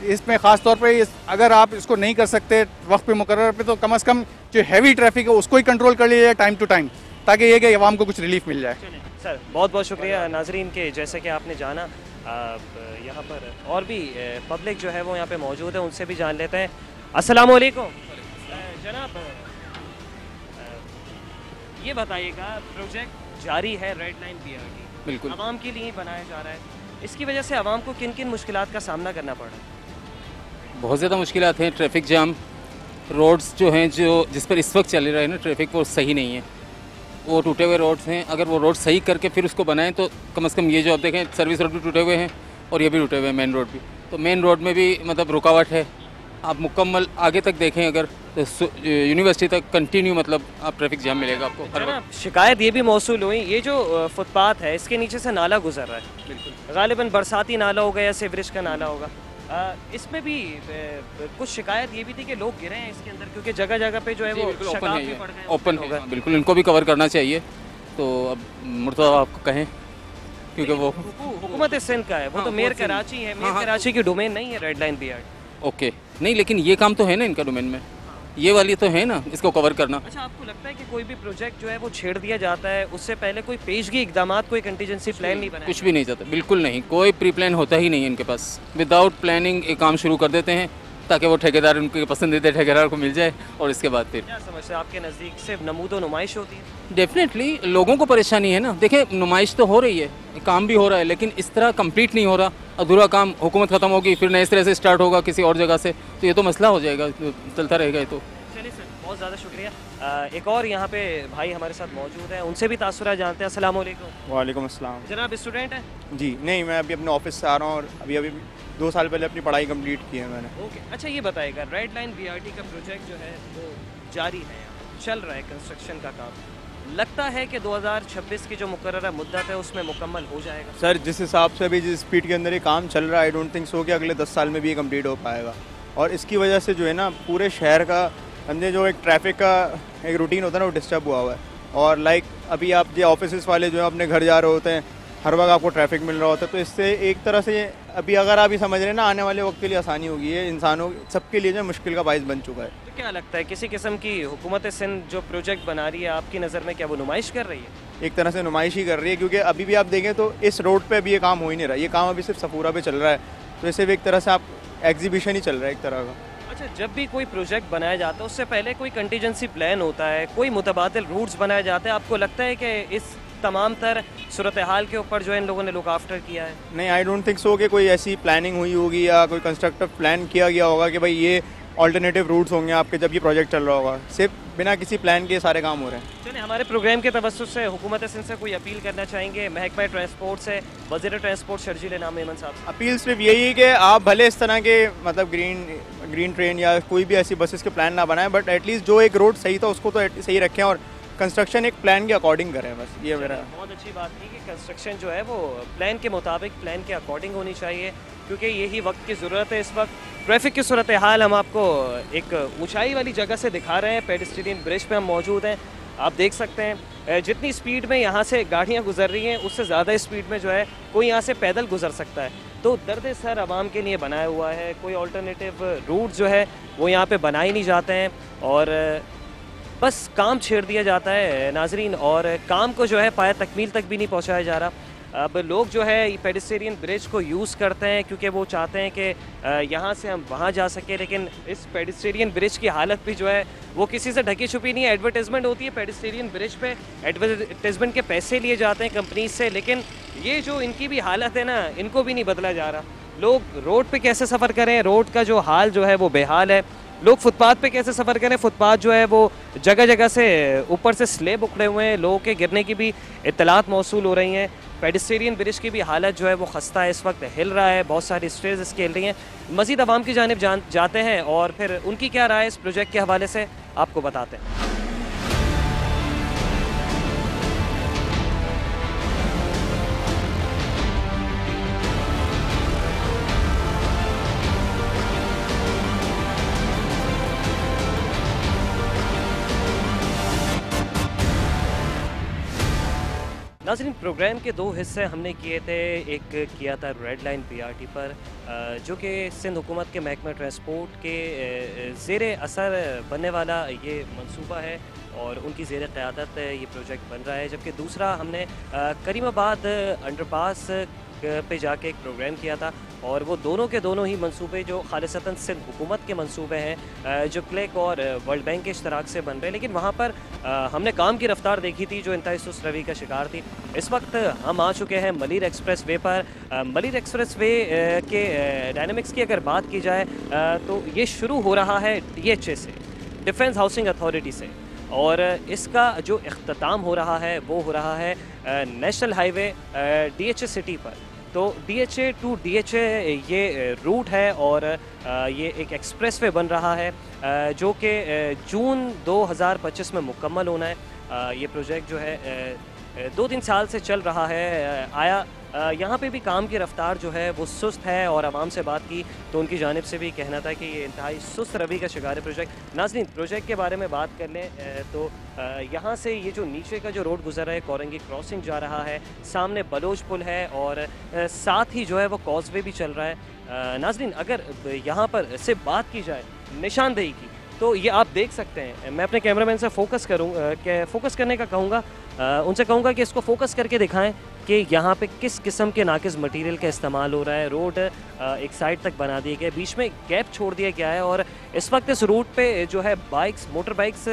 इसमें ख़ास तौर पे अगर आप इसको नहीं कर सकते वक्त पे मुकर्रर पे, तो कम से कम जो हैवी ट्रैफिक है उसको ही कंट्रोल कर लिया जाए टाइम टू टाइम, ताकि ये कि आवाम को कुछ रिलीफ मिल जाए। सर बहुत बहुत शुक्रिया नाजरीन के, जैसे कि आपने जाना यहाँ पर और भी पब्लिक जो है वो यहाँ पे मौजूद है, उनसे भी जान लेते हैं। अस्सलाम वालेकुम जनाब, ये बताइएगा प्रोजेक्ट जारी है रेड लाइन BRT, बिल्कुल आवाम के लिए ही बनाया जा रहा है, इसकी वजह से आवाम को किन किन मुश्किलात का सामना करना पड़ रहा है? बहुत ज़्यादा मुश्किलात हैं। ट्रैफिक जाम, रोड्स जो हैं जो जिस पर इस वक्त चल रहा है ना ट्रैफिक, वो सही नहीं है, वो टूटे हुए रोड्स हैं। अगर वो रोड सही करके फिर उसको बनाएं तो कम से कम ये जो आप देखें सर्विस रोड भी टूटे हुए हैं और ये भी टूटे हुए हैं मेन रोड भी, तो मेन रोड में भी मतलब रुकावट है। आप मुकम्मल आगे तक देखें अगर तो यूनिवर्सिटी तक कंटिन्यू मतलब आप ट्रैफिक जाम मिलेगा आपको हर वक्त। शिकायत ये भी मौसूल हुई, ये जो फुटपाथ है इसके नीचे से नाला गुजर रहा है, बिल्कुल गालिबन बरसाती नाला होगा या सीवरेज का नाला होगा, इसमें भी कुछ शिकायत ये भी थी कि लोग गिरे हैं इसके अंदर, क्योंकि जगह जगह पे जो है वो शगाफ भी पड़ गए, ओपन होगा। बिल्कुल इनको भी कवर करना चाहिए। तो अब मुर्तज़ा आपको कहें, क्योंकि वो हुकूमत सिंध का है, वो तो मेयर कराची है, मेयर कराची की डोमेन नहीं है रेड लाइन BRT। ओके, नहीं लेकिन ये काम तो है ना इनका डोमेन में, ये वाली तो है ना इसको कवर करना। अच्छा, आपको लगता है कि कोई भी प्रोजेक्ट जो है वो छेड़ दिया जाता है उससे पहले कोई पेशगी इकदाम, कोई कंटीजेंसी प्लान नहीं बनाया? कुछ भी नहीं जाता, बिल्कुल नहीं, कोई प्री प्लान होता ही नहीं है इनके पास। विदाउट प्लानिंग एक काम शुरू कर देते हैं ताकि वो ठेकेदार उनके पसंदीदा ठेकेदार को मिल जाए, और इसके बाद फिर क्या समझते हैं आपके नज़दीक सिर्फ नमूदो नुमाइश होती है? डेफिनेटली लोगों को परेशानी है ना। देखिए नुमाइश तो हो रही है, काम भी हो रहा है, लेकिन इस तरह कंप्लीट नहीं हो रहा। अधूरा काम, हुकूमत ख़त्म होगी फिर नए तरह से स्टार्ट होगा किसी और जगह से, तो ये तो मसला हो जाएगा, चलता रहेगा ये तो। चलिए सर, बहुत ज़्यादा शुक्रिया। एक और यहाँ पे भाई हमारे साथ मौजूद है, उनसे भी तासुरात जानते हैं। अस्सलाम वालेकुम। वालेकुम अस्सलाम। जनाब स्टूडेंट हैं? जी नहीं, मैं अभी अपने ऑफिस से आ रहा हूँ और अभी 2 साल पहले अपनी पढ़ाई कंप्लीट की है मैंने। ओके, अच्छा ये बताइएगा रेड लाइन BRT का प्रोजेक्ट जो है वो जारी है, चल रहा है कंस्ट्रक्शन का काम, लगता है कि 2026 की जो मुकर्ररा मुद्दत है उसमें मुकम्मल हो जाएगा? सर जिस हिसाब से अभी जिस स्पीड के अंदर ये काम चल रहा है, आई डोंट थिंक सो कि अगले 10 साल में भी ये कम्प्लीट हो पाएगा। और इसकी वजह से जो है ना पूरे शहर का अंदर जो एक ट्रैफिक का एक रूटीन होता है ना वो डिस्टर्ब हुआ है। और लाइक अभी आप ये ऑफिस वाले जो है अपने घर जा रहे होते हैं, हर वक्त आपको ट्रैफिक मिल रहा होता है, तो इससे एक तरह से अभी अगर आप ये समझ रहे हैं ना आने वाले वक्त के लिए आसानी होगी, ये इंसानों सबके लिए जो मुश्किल का बाइस बन चुका है। तो क्या लगता है किसी किस्म की हुकूमत सिंध जो प्रोजेक्ट बना रही है आपकी नज़र में क्या वो नुमाइश कर रही है? एक तरह से नुमाइश ही कर रही है, क्योंकि अभी भी आप देखें तो इस रोड पे अभी ये काम हो ही नहीं रहा, ये काम अभी सिर्फ सफूरा पे चल रहा है, तो इसे भी एक तरह से आप एग्जीबिशन ही चल रहा है एक तरह का। अच्छा, जब भी कोई प्रोजेक्ट बनाया जाता है उससे पहले कोई कंटीजेंसी प्लान होता है, कोई मुतबादिल रूट्स बनाए जाते हैं, आपको लगता है कि इस तमाम तर सूरत हाल के ऊपर जो है इन लोगों ने लुक आफ्टर किया है? नहीं, आई डोंट थिंक सो कि कोई ऐसी प्लानिंग हुई होगी या कोई कंस्ट्रक्टिव प्लान किया गया होगा कि भाई ये ऑल्टरनेटिव रूट्स होंगे आपके जब ये प्रोजेक्ट चल रहा होगा, सिर्फ बिना किसी प्लान के सारे काम हो रहे हैं। चलिए, हमारे प्रोग्राम के तवज्जुह से हुकूमत सिंध से कोई अपील करना चाहेंगे? महकमा ट्रांसपोर्ट से वज़ीर ट्रांसपोर्ट शर्जील इनाम मेमन साहब से अपील सिर्फ यही है कि आप भले इस तरह के मतलब ग्रीन ट्रेन या कोई भी ऐसी बसेस के प्लान ना बनाएं, बट एटलीस्ट जो एक रोड सही था उसको तो सही रखें और कंस्ट्रक्शन एक प्लान के अकॉर्डिंग करें, बस ये मेरा। बहुत अच्छी बात थी कि कंस्ट्रक्शन जो है वो प्लान के मुताबिक, प्लान के अकॉर्डिंग होनी चाहिए, क्योंकि यही वक्त की ज़रूरत है। इस वक्त ट्रैफिक की सूरत हाल हम आपको एक ऊंचाई वाली जगह से दिखा रहे हैं, पेडेस्ट्रियन ब्रिज पे हम मौजूद हैं। आप देख सकते हैं जितनी स्पीड में यहाँ से गाड़ियाँ गुजर रही हैं उससे ज़्यादा स्पीड में जो है कोई यहाँ से पैदल गुजर सकता है। तो दर्द सर आवाम के लिए बनाया हुआ है, कोई ऑल्टरनेटिव रूट जो है वो यहाँ पे बनाए नहीं जाते हैं और बस काम छेड़ दिया जाता है नाजरीन, और काम को जो है पाया तकमील तक भी नहीं पहुँचाया जा रहा। अब लोग जो है पेडेस्ट्रियन ब्रिज को यूज़ करते हैं क्योंकि वो चाहते हैं कि यहाँ से हम वहाँ जा सकें, लेकिन इस पेडेस्ट्रियन ब्रिज की हालत भी जो है वो किसी से ढकी छुपी नहीं है। एडवर्टाइजमेंट होती है पेडेस्ट्रियन ब्रिज पे, एडवर्टाइजमेंट के पैसे लिए जाते हैं कंपनी से, लेकिन ये जो इनकी भी हालत है ना, इनको भी नहीं बदला जा रहा। लोग रोड पे कैसे सफ़र करें, रोड का जो हाल जो है वो बेहाल है। लोग फुटपाथ पे कैसे सफ़र करें, फुटपाथ जो है वो जगह जगह से ऊपर से स्लेब उखड़े हुए हैं, लोगों के गिरने की भी इत्तलात मौसूल हो रही हैं। पेडेस्ट्रियन ब्रिज की भी हालत जो है वो खस्ता है, इस वक्त हिल रहा है, बहुत सारी स्टेज खेल रही हैं। मज़ीद आवाम की जानिब जाते हैं और फिर उनकी क्या राय इस प्रोजेक्ट के हवाले से आपको बताते हैं। नाज़रीन, प्रोग्राम के दो हिस्से हमने किए थे। एक किया था रेड लाइन PRT पर, जो कि सिंध हुकूमत के महकमा ट्रांसपोर्ट के ज़ेर असर बनने वाला ये मंसूबा है और उनकी ज़ेर क़यादत ये प्रोजेक्ट बन रहा है। जबकि दूसरा हमने करीमाबाद अंडरपास पे जाके एक प्रोग्राम किया था और वो दोनों के दोनों ही मंसूबे जो खालिसतन सिंध हुकूमत के मंसूबे हैं, जो क्लिक और वर्ल्ड बैंक के इश्तराक से बन रहे हैं, लेकिन वहाँ पर हमने काम की रफ्तार देखी थी जो इंतहाई सुस्त रवि का शिकार थी। इस वक्त हम आ चुके हैं मलीर एक्सप्रेस वे पर। मलीर एक्सप्रेस वे के डायनामिक्स की अगर बात की जाए तो ये शुरू हो रहा है DHA से, डिफेंस हाउसिंग अथॉरिटी से, और इसका जो इख्तिताम हो रहा है वो हो रहा है नेशनल हाईवे DHA सिटी पर। तो DHA टू DHA ये रूट है और ये एक एक्सप्रेस वे बन रहा है जो कि जून 2025 में मुकम्मल होना है। ये प्रोजेक्ट जो है 2-3 साल से चल रहा है। यहाँ पे भी काम की रफ्तार जो है वो सुस्त है और आवाम से बात की तो उनकी जानिब से भी कहना था कि ये इंतहाई सुस्त रवि का शिकार है प्रोजेक्ट। नाज़रीन, प्रोजेक्ट के बारे में बात कर लें तो यहाँ से ये जो नीचे का जो रोड गुजर रहा है, कोरंगी क्रॉसिंग जा रहा है, सामने बलोच पुल है और साथ ही जो है वो कॉजवे भी चल रहा है। नाज़रीन, अगर यहाँ पर से बात की जाए निशानदेही की तो ये आप देख सकते हैं। मैं अपने कैमरामैन से फोकस करने का कहूँगा, उनसे कहूँगा कि इसको फोकस करके दिखाएं कि यहाँ पे किस किस्म के नाकिस मटेरियल का इस्तेमाल हो रहा है। रोड एक साइड तक बना दिए गए, बीच में गैप छोड़ दिया गया है और इस वक्त इस रूट पे जो है मोटर बाइक्स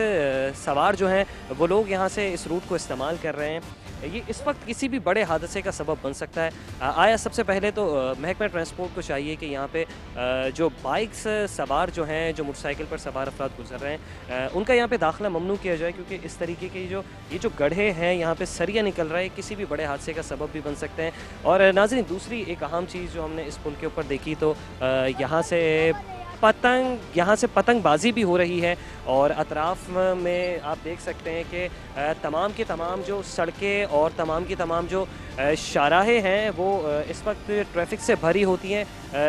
सवार जो हैं वो लोग यहाँ से इस रूट को इस्तेमाल कर रहे हैं। ये इस वक्त किसी भी बड़े हादसे का सबब बन सकता है। सबसे पहले तो महकमा ट्रांसपोर्ट को चाहिए कि यहाँ पे जो बाइक्स सवार जो हैं, जो मोटरसाइकिल पर सवार अफराद गुजर रहे हैं, उनका यहाँ पे दाखिला ममनू किया जाए, क्योंकि इस तरीके के ये जो गड्ढे हैं यहाँ पे सरिया निकल रहा है, किसी भी बड़े हादसे का सबब भी बन सकते हैं। और नाज़रीन, दूसरी एक अहम चीज़ जो हमने इस पुल के ऊपर देखी तो यहाँ से पतंगबाजी भी हो रही है और अतराफ़ में आप देख सकते हैं कि तमाम के तमाम जो सड़कें और तमाम की तमाम जो शाहराहें हैं वो इस वक्त ट्रैफिक से भरी होती हैं,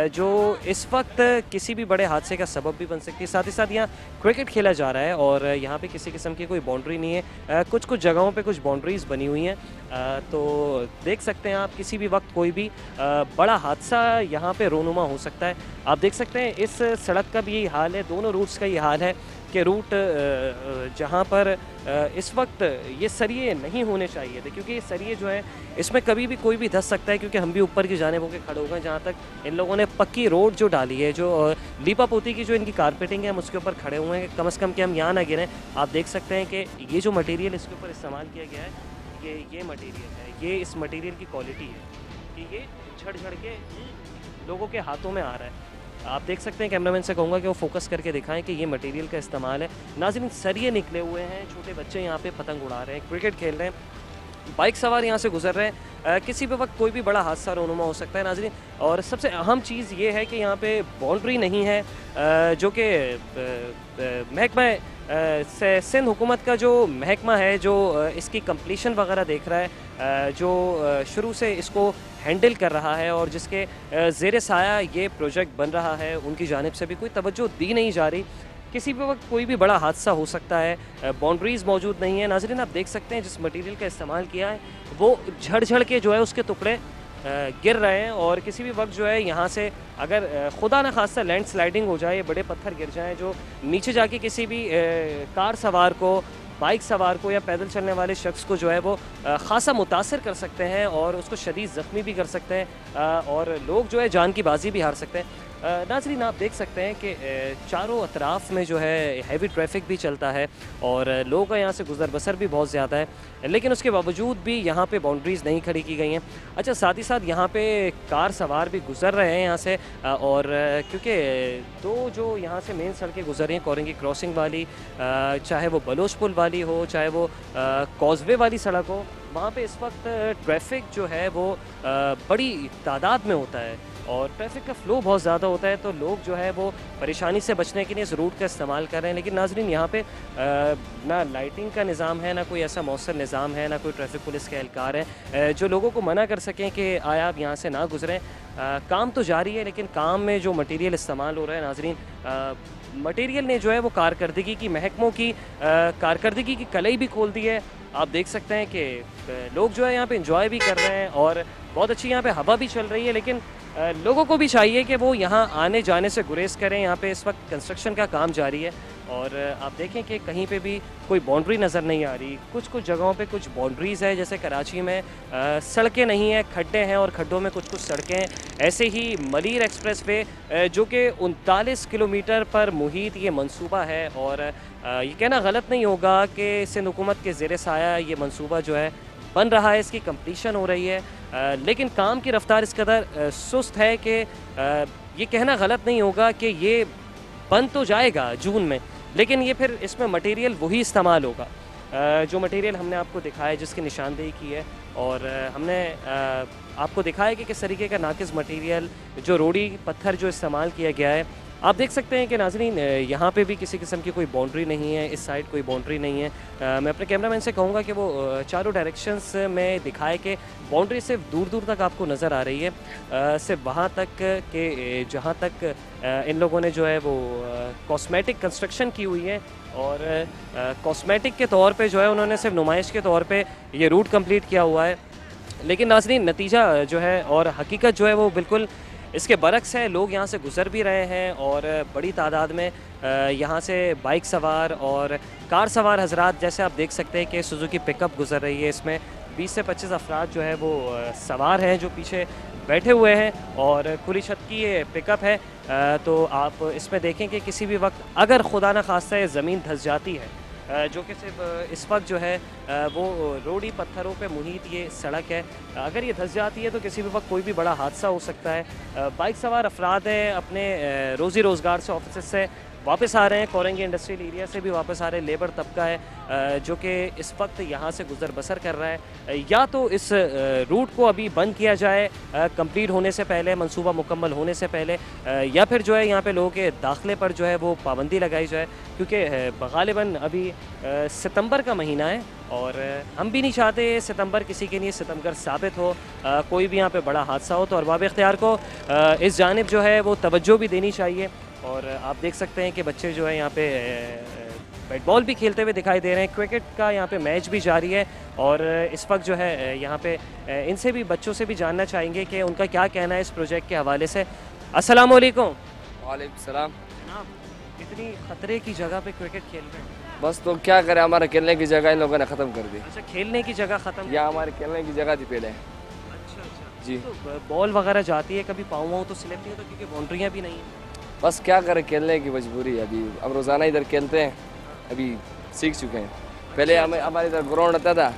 जो इस वक्त किसी भी बड़े हादसे का सबब भी बन सकती है। साथ ही साथ यहाँ क्रिकेट खेला जा रहा है और यहाँ पे किसी किस्म की कोई बाउंड्री नहीं है। कुछ जगहों पे कुछ बाउंड्रीज़ बनी हुई हैं, तो देख सकते हैं आप किसी भी वक्त कोई भी बड़ा हादसा यहाँ पे रोनुमा हो सकता है। आप देख सकते हैं इस सड़क का भी यही हाल है, दोनों रूट्स का ये हाल है के रूट जहाँ पर इस वक्त ये सरिये नहीं होने चाहिए थे, क्योंकि ये सरिये जो है इसमें कभी भी कोई भी धंस सकता है, क्योंकि हम भी ऊपर की जानिब होकर खड़े हो गए। जहाँ तक इन लोगों ने पक्की रोड जो डाली है, जो लीपा पोती की जो इनकी कारपेटिंग है, हम उसके ऊपर खड़े हुए हैं कम से कम कि हम यहाँ ना गिरें। आप देख सकते हैं कि ये जो मटेरियल इसके ऊपर इस्तेमाल किया गया है, ये मटेरियल है, ये इस मटेरियल की क्वालिटी है कि ये झड़ के लोगों के हाथों में आ रहा है। आप देख सकते हैं, कैमरामैन से कहूँगा कि वो फोकस करके दिखाएं कि ये मटेरियल का इस्तेमाल है। नाज़रीन, सरिये निकले हुए हैं, छोटे बच्चे यहाँ पे पतंग उड़ा रहे हैं, क्रिकेट खेल रहे हैं, बाइक सवार यहाँ से गुजर रहे हैं। किसी भी वक्त कोई भी बड़ा हादसा रोनुमा हो सकता है नाज़रीन। और सबसे अहम चीज़ ये है कि यहाँ पे बाउंड्री नहीं है, जो कि महकमा सिंध हुकूमत का जो महकमा है, जो इसकी कंप्लीशन वगैरह देख रहा है, जो शुरू से इसको हैंडल कर रहा है और जिसके ज़ेर साया ये प्रोजेक्ट बन रहा है, उनकी जानिब से भी कोई तवज्जो दी नहीं जा रही। किसी भी वक्त कोई भी बड़ा हादसा हो सकता है, बाउंड्रीज़ मौजूद नहीं है। नाज़रीन, आप देख सकते हैं जिस मटेरियल का इस्तेमाल किया है वो झड़ के जो है उसके टुकड़े गिर रहे हैं, और किसी भी वक्त जो है यहाँ से अगर खुदा न खास्ता लैंड स्लाइडिंग हो जाए, बड़े पत्थर गिर जाएं जो नीचे जाके किसी भी कार सवार को, बाइक सवार को या पैदल चलने वाले शख्स को जो है वो ख़ासा मुतासर कर सकते हैं और उसको शदीद ज़ख्मी भी कर सकते हैं, और लोग जो है जान की बाजी भी हार सकते हैं। नाज़रीन, आप देख सकते हैं कि चारों अतराफ़ में जो है हैवी ट्रैफिक भी चलता है और लोगों का यहाँ से गुज़र बसर भी बहुत ज़्यादा है, लेकिन उसके बावजूद भी यहाँ पे बाउंड्रीज़ नहीं खड़ी की गई हैं। अच्छा, साथ ही साथ यहाँ पे कार सवार भी गुज़र रहे हैं यहाँ से, और क्योंकि दो जो यहाँ से मेन सड़कें गुज़र रही हैं, कोरंगी क्रॉसिंग वाली, चाहे वो बलोच पुल वाली हो, चाहे वो कॉजवे वाली सड़क हो, वहाँ पे इस वक्त ट्रैफिक जो है वो बड़ी तादाद में होता है और ट्रैफिक का फ़्लो बहुत ज़्यादा होता है, तो लोग जो है वो परेशानी से बचने के लिए इस रूट का इस्तेमाल कर रहे हैं। लेकिन नाज़रीन, यहाँ पे ना लाइटिंग का निज़ाम है, ना कोई ऐसा मौसर निज़ाम है, ना कोई ट्रैफिक पुलिस के एहलकार है जो लोगों को मना कर सकें कि आया आप यहाँ से ना गुजरें। काम तो जारी है, लेकिन काम में जो मटीरियल इस्तेमाल हो रहा है नाज़रीन, मटीरियल ने जो है वो कारकर्दगी की, महकमों की कारकर्दगी की कलई भी खोल दी है। आप देख सकते हैं कि लोग जो है यहाँ पे इंजॉय भी कर रहे हैं और बहुत अच्छी यहाँ पे हवा भी चल रही है, लेकिन लोगों को भी चाहिए कि वो यहाँ आने जाने से गुरेज करें। यहाँ पे इस वक्त कंस्ट्रक्शन का काम जारी है और आप देखें कि कहीं पे भी कोई बाउंड्री नज़र नहीं आ रही। कुछ जगहों पे कुछ बाउंड्रीज़ है, जैसे कराची में सड़कें नहीं हैं, खड्डे हैं और खड्डों में कुछ सड़कें हैं। ऐसे ही मलीर एक्सप्रेस वे जो कि 39 किलोमीटर पर मुहित ये मंसूबा है, और ये कहना गलत नहीं होगा कि सिंध हुकूमत के ज़ेर साया ये मंसूबा जो है बन रहा है, इसकी कंप्लीशन हो रही है, लेकिन काम की रफ्तार इस कदर सुस्त है कि ये कहना गलत नहीं होगा कि ये बन तो जाएगा जून में, लेकिन ये फिर इसमें मटेरियल वही इस्तेमाल होगा जो मटेरियल हमने आपको दिखाया, जिसकी निशानदेही की है। और हमने आपको दिखाया कि किस तरीके का नाकिस मटेरियल, जो रोड़ी पत्थर जो इस्तेमाल किया गया है। आप देख सकते हैं कि नाज़रीन, यहाँ पे भी किसी किस्म की कोई बाउंड्री नहीं है, इस साइड कोई बाउंड्री नहीं है। मैं अपने कैमरामैन से कहूँगा कि वो चारों डायरेक्शंस में दिखाए कि बाउंड्री सिर्फ दूर दूर तक आपको नज़र आ रही है, सिर्फ वहाँ तक कि जहाँ तक इन लोगों ने जो है वो कॉस्मेटिक कंस्ट्रक्शन की हुई है, और कॉस्मेटिक के तौर पे जो है उन्होंने सिर्फ नुमाइश के तौर पे ये रूट कंप्लीट किया हुआ है। लेकिन नाज़रीन, नतीजा जो है और हकीकत जो है वो बिल्कुल इसके बरक्स है। लोग यहाँ से गुज़र भी रहे हैं और बड़ी तादाद में यहाँ से बाइक सवार और कार सवार हजरात, जैसे आप देख सकते हैं कि सुजुकी पिकअप गुज़र रही है, इसमें 20 से 25 अफराद जो है वो सवार हैं जो पीछे बैठे हुए हैं, और खुली छत की ये पिकअप है। तो आप इसमें देखें कि किसी भी वक्त अगर खुदा न खास्ता ये ज़मीन धंस जाती है, जो कि सिर्फ इस वक्त जो है वो रोड़ी पत्थरों पे मुहित ये सड़क है, अगर ये धंस जाती है तो किसी भी वक्त कोई भी बड़ा हादसा हो सकता है। बाइक सवार अफराद हैं, अपने रोज़ी रोज़गार से, ऑफिस से वापस आ रहे हैं, कोरंगी इंडस्ट्रियल एरिया से भी वापस आ रहे हैं। लेबर तबका है जो कि इस वक्त यहाँ से गुज़र बसर कर रहा है। या तो इस रूट को अभी बंद किया जाए कंप्लीट होने से पहले, मंसूबा मुकम्मल होने से पहले, या फिर जो है यहाँ पे लोगों के दाखिले पर जो है वो पाबंदी लगाई जाए, क्योंकि गालिबन अभी सितंबर का महीना है और हम भी नहीं चाहते सितंबर किसी के लिए सितमगर साबित हो, कोई भी यहाँ पे बड़ा हादसा हो। तो अरबाब इख्तियार को इस जानिब जो है वो तवज्जो भी देनी चाहिए। और आप देख सकते हैं कि बच्चे जो है यहाँ पे बैट बॉल भी खेलते हुए दिखाई दे रहे हैं, क्रिकेट का यहाँ पे मैच भी जारी है। और इस वक्त जो है यहाँ पे इनसे भी, बच्चों से भी जानना चाहेंगे कि उनका क्या कहना है इस प्रोजेक्ट के हवाले से। अस्सलाम वालेकुम। वालेकुम सलाम। इतनी खतरे की जगह पे क्रिकेट खेल रहे हैं। बस तो क्या करें, हमारे खेलने की जगह इन लोगों ने ख़त्म कर दी। अच्छा, खेलने की जगह ख़त्म। यहाँ हमारे खेलने की जगह थी पहले। अच्छा जी। तो बॉल वगैरह जाती है, कभी पाँव वाँव तो स्लिप नहीं होता क्योंकि बाउंड्रियाँ भी नहीं है। बस क्या करें, खेलने की मजबूरी है। अभी अब रोज़ाना इधर खेलते हैं, अभी सीख चुके हैं। पहले हमारे इधर ग्राउंड रहता था,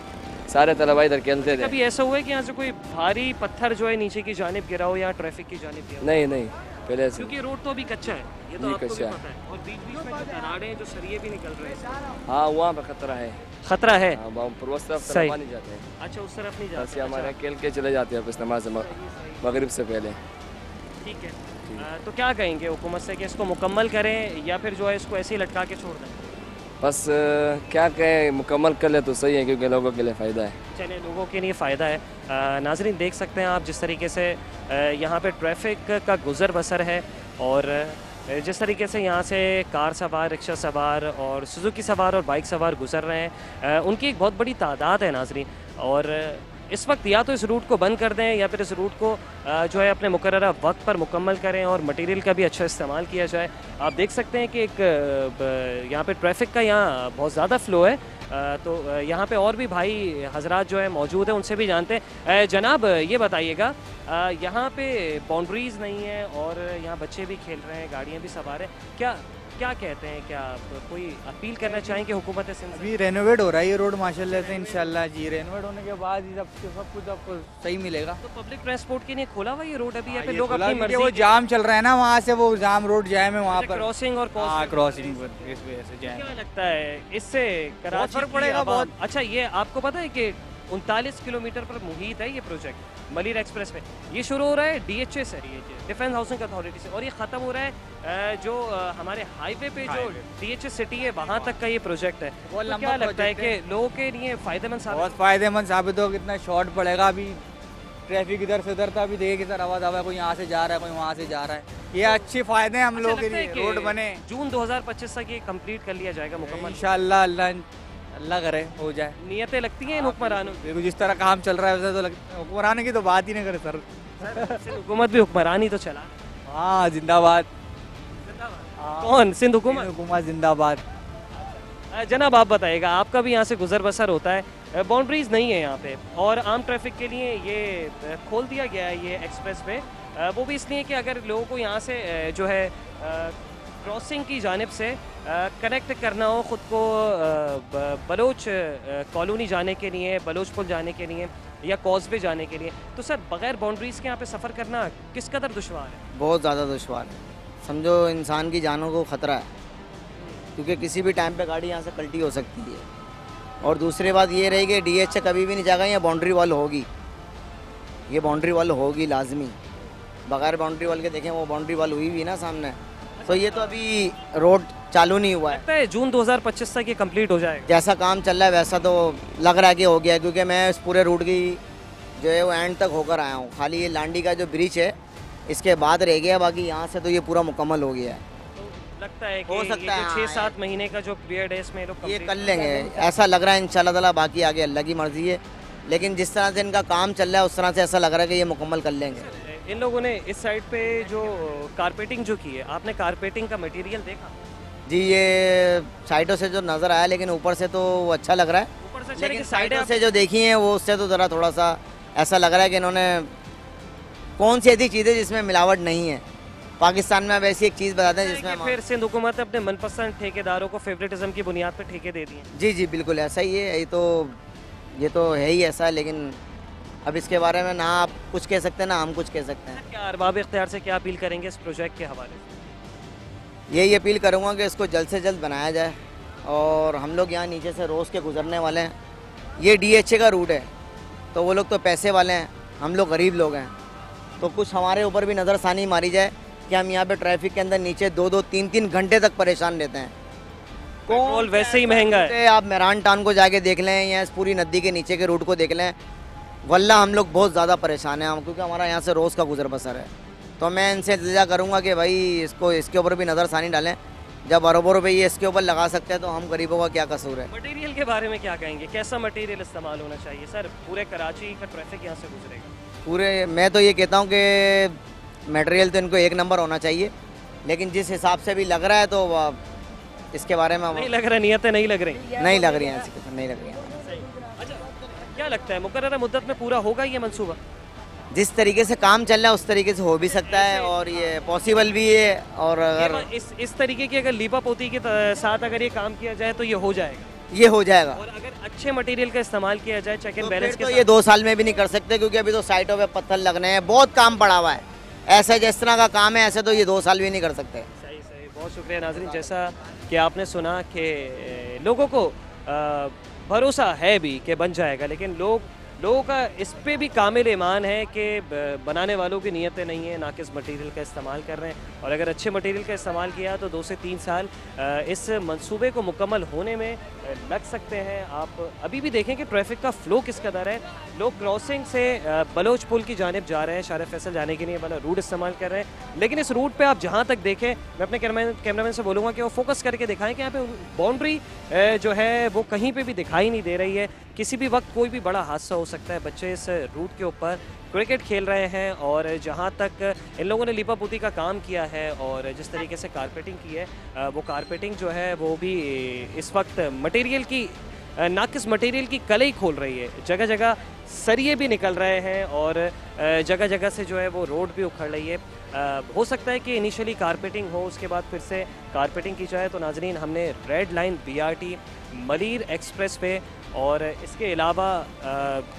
सारे तलबा इधर खेलते थे। कभी ऐसा हुआ है कि यहाँ से कोई भारी पत्थर जो है नीचे की जानिब गिरा हो या ट्रैफिक की जानिब गिरा हो? नहीं पहले से। क्योंकि रोड तो अभी कच्चा है, ये तो जी, आपको भी कच्चा पता है। और बीच बीच में जो दरारें हैं, जो सरिये भी निकल रहे हैं। हाँ, वहाँ पर खतरा है। खतरा है। हाँ, उस तरफ सही। नहीं जाते हैं। अच्छा, उस तरफ नहीं बस जाते। हमारे खेल के चले जाते हैं वापस नमाज से मगरिब से पहले। ठीक है। तो क्या कहेंगे हुकूमत से कि इसको मुकम्मल करें या फिर जो है इसको ऐसे ही लटका के छोड़ दें? बस क्या कहें, मुकम्मल कर ले तो सही है क्योंकि लोगों के लिए फ़ायदा है। चलिए, लोगों के लिए फ़ायदा है। नाज़रीन देख सकते हैं आप जिस तरीके से यहाँ पे ट्रैफिक का गुज़र बसर है और जिस तरीके से यहाँ से कार सवार, रिक्शा सवार और सुजुकी सवार और बाइक सवार गुज़र रहे हैं। उनकी एक बहुत बड़ी तादाद है नाज़रीन, और इस वक्त या तो इस रूट को बंद कर दें या फिर इस रूट को जो है अपने मुकर्ररा वक्त पर मुकम्मल करें और मटेरियल का भी अच्छा इस्तेमाल किया जाए। आप देख सकते हैं कि एक यहाँ पे ट्रैफिक का यहाँ बहुत ज़्यादा फ़्लो है। तो यहाँ पे और भी भाई हजरात जो है मौजूद हैं, उनसे भी जानते हैं। जनाब, ये बताइएगा, यहाँ पे बाउंड्रीज़ नहीं है और यहाँ बच्चे भी खेल रहे हैं, गाड़ियाँ भी सवार हैं, क्या कहते हैं, क्या कोई अपील करना चाहेंगे हुकूमत सिंध? अभी रेनोवेट हो रहा है ये रोड माशाल्लाह से, इंशाल्लाह जी। रेनोवेट होने के बाद ही सब कुछ आपको सही मिलेगा। तो पब्लिक ट्रांसपोर्ट के लिए खोला हुआ ये रोड अभी? हाँ, पे लोग अपनी मर्जी, वो जाम चल रहा है ना, वहाँ से वो जाम रोड जाम है वहाँ पर क्रॉसिंग और क्रॉसिंग इस वजह से जाम। क्या लगता है इससे कराची फर्क पड़ेगा बहुत? अच्छा, ये आपको पता है कि 39 किलोमीटर पर मुहित है ये प्रोजेक्ट मलिर एक्सप्रेस पे। ये शुरू हो रहा है DHA से, डिफेंस हाउसिंग अथॉरिटी से, और ये ख़त्म हो रहा है जो हमारे हाईवे पे जो DHA सिटी है वहाँ तक का ये प्रोजेक्ट है। तो क्या लगता है कि लोगों के लिए फ़ायदेमंद साबित? बहुत फ़ायदेमंद साबित हो। कितना शॉर्ट पड़ेगा। अभी ट्रैफिक इधर से उधर था, अभी देखिए किधर आवाज़ आवा, कोई यहाँ से जा रहा है, कोई वहाँ से जा रहा है। ये अच्छे फ़ायदे हैं हम लोगों के लिए। रोड बने जून 2025 तक ये कंप्लीट कर लिया जाएगा मुकम्मल इंशाल्लाह। अल्लाह करे हो जाए। नियतें लगती हैं इन हुक्मरानों? देखो जिस तरह काम चल रहा है वैसे तो हुक्मरान की तो बात ही नहीं करे सर। हुकूमत भी हुक्मरानी तो चला। हाँ, जिंदाबाद। कौन? सिंध हुकूमत जिंदाबाद। जनाब, आप बताइएगा, आपका भी यहाँ से गुजर बसर होता है, बाउंड्रीज नहीं है यहाँ पे और आम ट्रैफिक के लिए ये खोल दिया गया है ये एक्सप्रेस वे, वो भी इसलिए कि अगर लोगों को यहाँ से जो है क्रॉसिंग की जानिब से कनेक्ट करना हो ख़ुद को बलोच कॉलोनी जाने के लिए, बलोच पुल जाने के लिए या कॉजवे जाने के लिए, तो सर बग़ैर बाउंड्रीज़ के यहाँ पे सफ़र करना किस कदर दुश्वार है? बहुत ज़्यादा दुश्वार है। समझो इंसान की जानों को ख़तरा है क्योंकि किसी भी टाइम पे गाड़ी यहाँ से पलटी हो सकती है। और दूसरी बात ये रही कि DHA कभी भी नहीं जाएगा, ये बाउंड्री वॉल होगी, ये बाउंड्री वॉल होगी लाजमी। बगैर बाउंड्री वॉल के देखें वो बाउंड्री वॉल हुई भी ना सामने, तो ये तो अभी रोड चालू नहीं हुआ है। जून 2025 तक ये कंप्लीट हो जाएगा। जैसा काम चल रहा है वैसा तो लग रहा है कि हो गया, क्योंकि मैं इस पूरे रूट की जो है वो एंड तक होकर आया हूँ। खाली ये लांडी का जो ब्रिज है इसके बाद रह गया, बाकी यहाँ से तो ये पूरा मुकम्मल हो गया है। लगता है कि हो सकता है 6-7 महीने का जो पीरियड है इसमें लोग ये कर लेंगे, ऐसा लग रहा है इंशाल्लाह ताला। बाकी आगे अल्लाह की मर्जी है, लेकिन जिस तरह से इनका काम चल रहा है उस तरह से ऐसा लग रहा है कि ये मुकम्मल कर लेंगे। इन लोगों ने इस साइड पे जो कारपेटिंग जो की है, आपने कारपेटिंग का मटेरियल देखा? जी, ये साइडों से जो नज़र आया, लेकिन ऊपर से तो अच्छा लग रहा है। ऊपर से लेकिन साइडों से जो देखी है वो उससे तो ज़रा थोड़ा सा ऐसा लग रहा है कि इन्होंने कौन सी ऐसी चीज़ है जिसमें मिलावट नहीं है। पाकिस्तान में अब ऐसी एक चीज़ बताते हैं जिसमें फिर सिंध हुकूमत ने अपने मनपसंद ठेकेदारों को फेवरेटिज्म की बुनियाद पर ठेके दे दिए। जी जी बिल्कुल ऐसा ही है। ये तो है ही ऐसा, लेकिन अब इसके बारे में ना आप कुछ कह सकते हैं ना हम कुछ कह सकते हैं। क्या अरबाब इख्तियार से क्या अपील करेंगे इस प्रोजेक्ट के हवाले से? यही अपील करूँगा कि इसको जल्द से जल्द बनाया जाए। और हम लोग यहाँ नीचे से रोज़ के गुजरने वाले हैं, ये DHA का रूट है, तो वो लोग तो पैसे वाले हैं, हम लोग गरीब लोग हैं, तो कुछ हमारे ऊपर भी नज़रसानी मारी जाए कि हम यहाँ पे ट्रैफिक के अंदर नीचे 2-2, 3-3 घंटे तक परेशान रहते हैं। पेट्रोल वैसे ही महंगा है। आप मेहरान टाउन को जाके देख लें या इस पूरी नदी के नीचे के रूट को देख लें, वल्ला हम लोग बहुत ज़्यादा परेशान हैं, क्योंकि हमारा यहाँ से रोज़ का गुजर बसर है। तो मैं इनसे इल्तिजा करूँगा कि भाई इसके ऊपर भी नज़रसानी डालें। जब अरबों रुपये ये इसके ऊपर लगा सकते हैं तो हम गरीबों का क्या कसूर है। मटेरियल के बारे में क्या कहेंगे, कैसा मटेरियल इस्तेमाल होना चाहिए सर? पूरे कराची का ट्रैफिक यहाँ से गुजरेगा। मैं तो ये कहता हूँ कि मटेरियल तो इनको एक नंबर होना चाहिए, लेकिन जिस हिसाब से भी लग रहा है तो इसके बारे में नहीं लग रहा, नियतें नहीं लग रही, नहीं लग रही हैं, नहीं लग रही हैं। अच्छा, क्या लगता है मुकर्ररा मुद्दत में पूरा होगा ये मंसूबा? जिस तरीके से काम चल रहा है उस तरीके से हो भी सकता है और ये पॉसिबल भी है। और अगर इस तरीके की अगर लीपा पोती के साथ अगर ये काम किया जाए तो ये हो जाएगा, ये हो जाएगा। और अगर अच्छे मटेरियल का इस्तेमाल किया जाए चेक एंड बैलेंस के तो साथ, ये 2 साल में भी नहीं कर सकते क्योंकि अभी तो साइटों पे पत्थर लगने हैं, बहुत काम पड़ा हुआ है। ऐसा जिस तरह का काम है ऐसे तो ये 2 साल भी नहीं कर सकते। सही सही, बहुत शुक्रिया नाज़रीन। जैसा कि आपने सुना कि लोगों को भरोसा है भी कि बन जाएगा, लेकिन लोगों का इस पे भी कामिल ईमान है कि बनाने वालों की नीयतें नहीं है, नाकिस मटेरियल का इस्तेमाल कर रहे हैं। और अगर अच्छे मटेरियल का इस्तेमाल किया तो 2 से 3 साल इस मंसूबे को मुकम्मल होने में लग सकते हैं। आप अभी भी देखें कि ट्रैफिक का फ़्लो किस कदर है। लोग क्रॉसिंग से बलोच पुल की जानिब जा रहे हैं, शार फैसल जाने के लिए वाला रूट इस्तेमाल कर रहे हैं, लेकिन इस रूट पे आप जहाँ तक देखें, मैं अपने कैमरामैन से बोलूँगा कि वो फोकस करके दिखाएं कि यहाँ पे बाउंड्री जो है वो कहीं पे भी दिखाई नहीं दे रही है। किसी भी वक्त कोई भी बड़ा हादसा हो सकता है। बच्चे इस रूट के ऊपर क्रिकेट खेल रहे हैं और जहाँ तक इन लोगों ने लीपा पोती का काम किया है और जिस तरीके से कारपेटिंग की है, वो कारपेटिंग जो है वो भी इस वक्त मटेरियल की नाकिस मटेरियल की कलई खोल रही है। जगह जगह सरिये भी निकल रहे हैं और जगह जगह से जो है वो रोड भी उखड़ रही है। हो सकता है कि इनिशियली कारपेटिंग हो, उसके बाद फिर से कारपेटिंग की जाए। तो नाजरीन, हमने red line BRT Malir express पे और इसके अलावा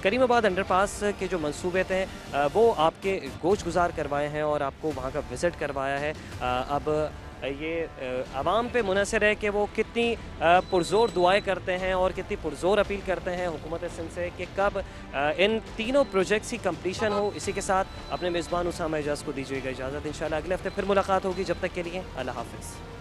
करीमाबाद अंडरपास के जो मंसूबे थे वो आपके गोश गुजार करवाए हैं और आपको वहाँ का विज़िट करवाया है। अब ये आवाम पे मुनहसर है कि वो कितनी पुरज़ोर दुआएं करते हैं और कितनी पुरज़ोर अपील करते हैं हुकूमत सिंध से कि कब इन तीनों प्रोजेक्ट्स की कंप्लीशन हो। इसी के साथ अपने मेज़बान उसामा एजाज़ को दीजिएगा इजाज़त। इंशाल्लाह अगले हफ्ते फिर मुलाकात होगी। जब तक के लिए अल्लाह हाफ़िज़।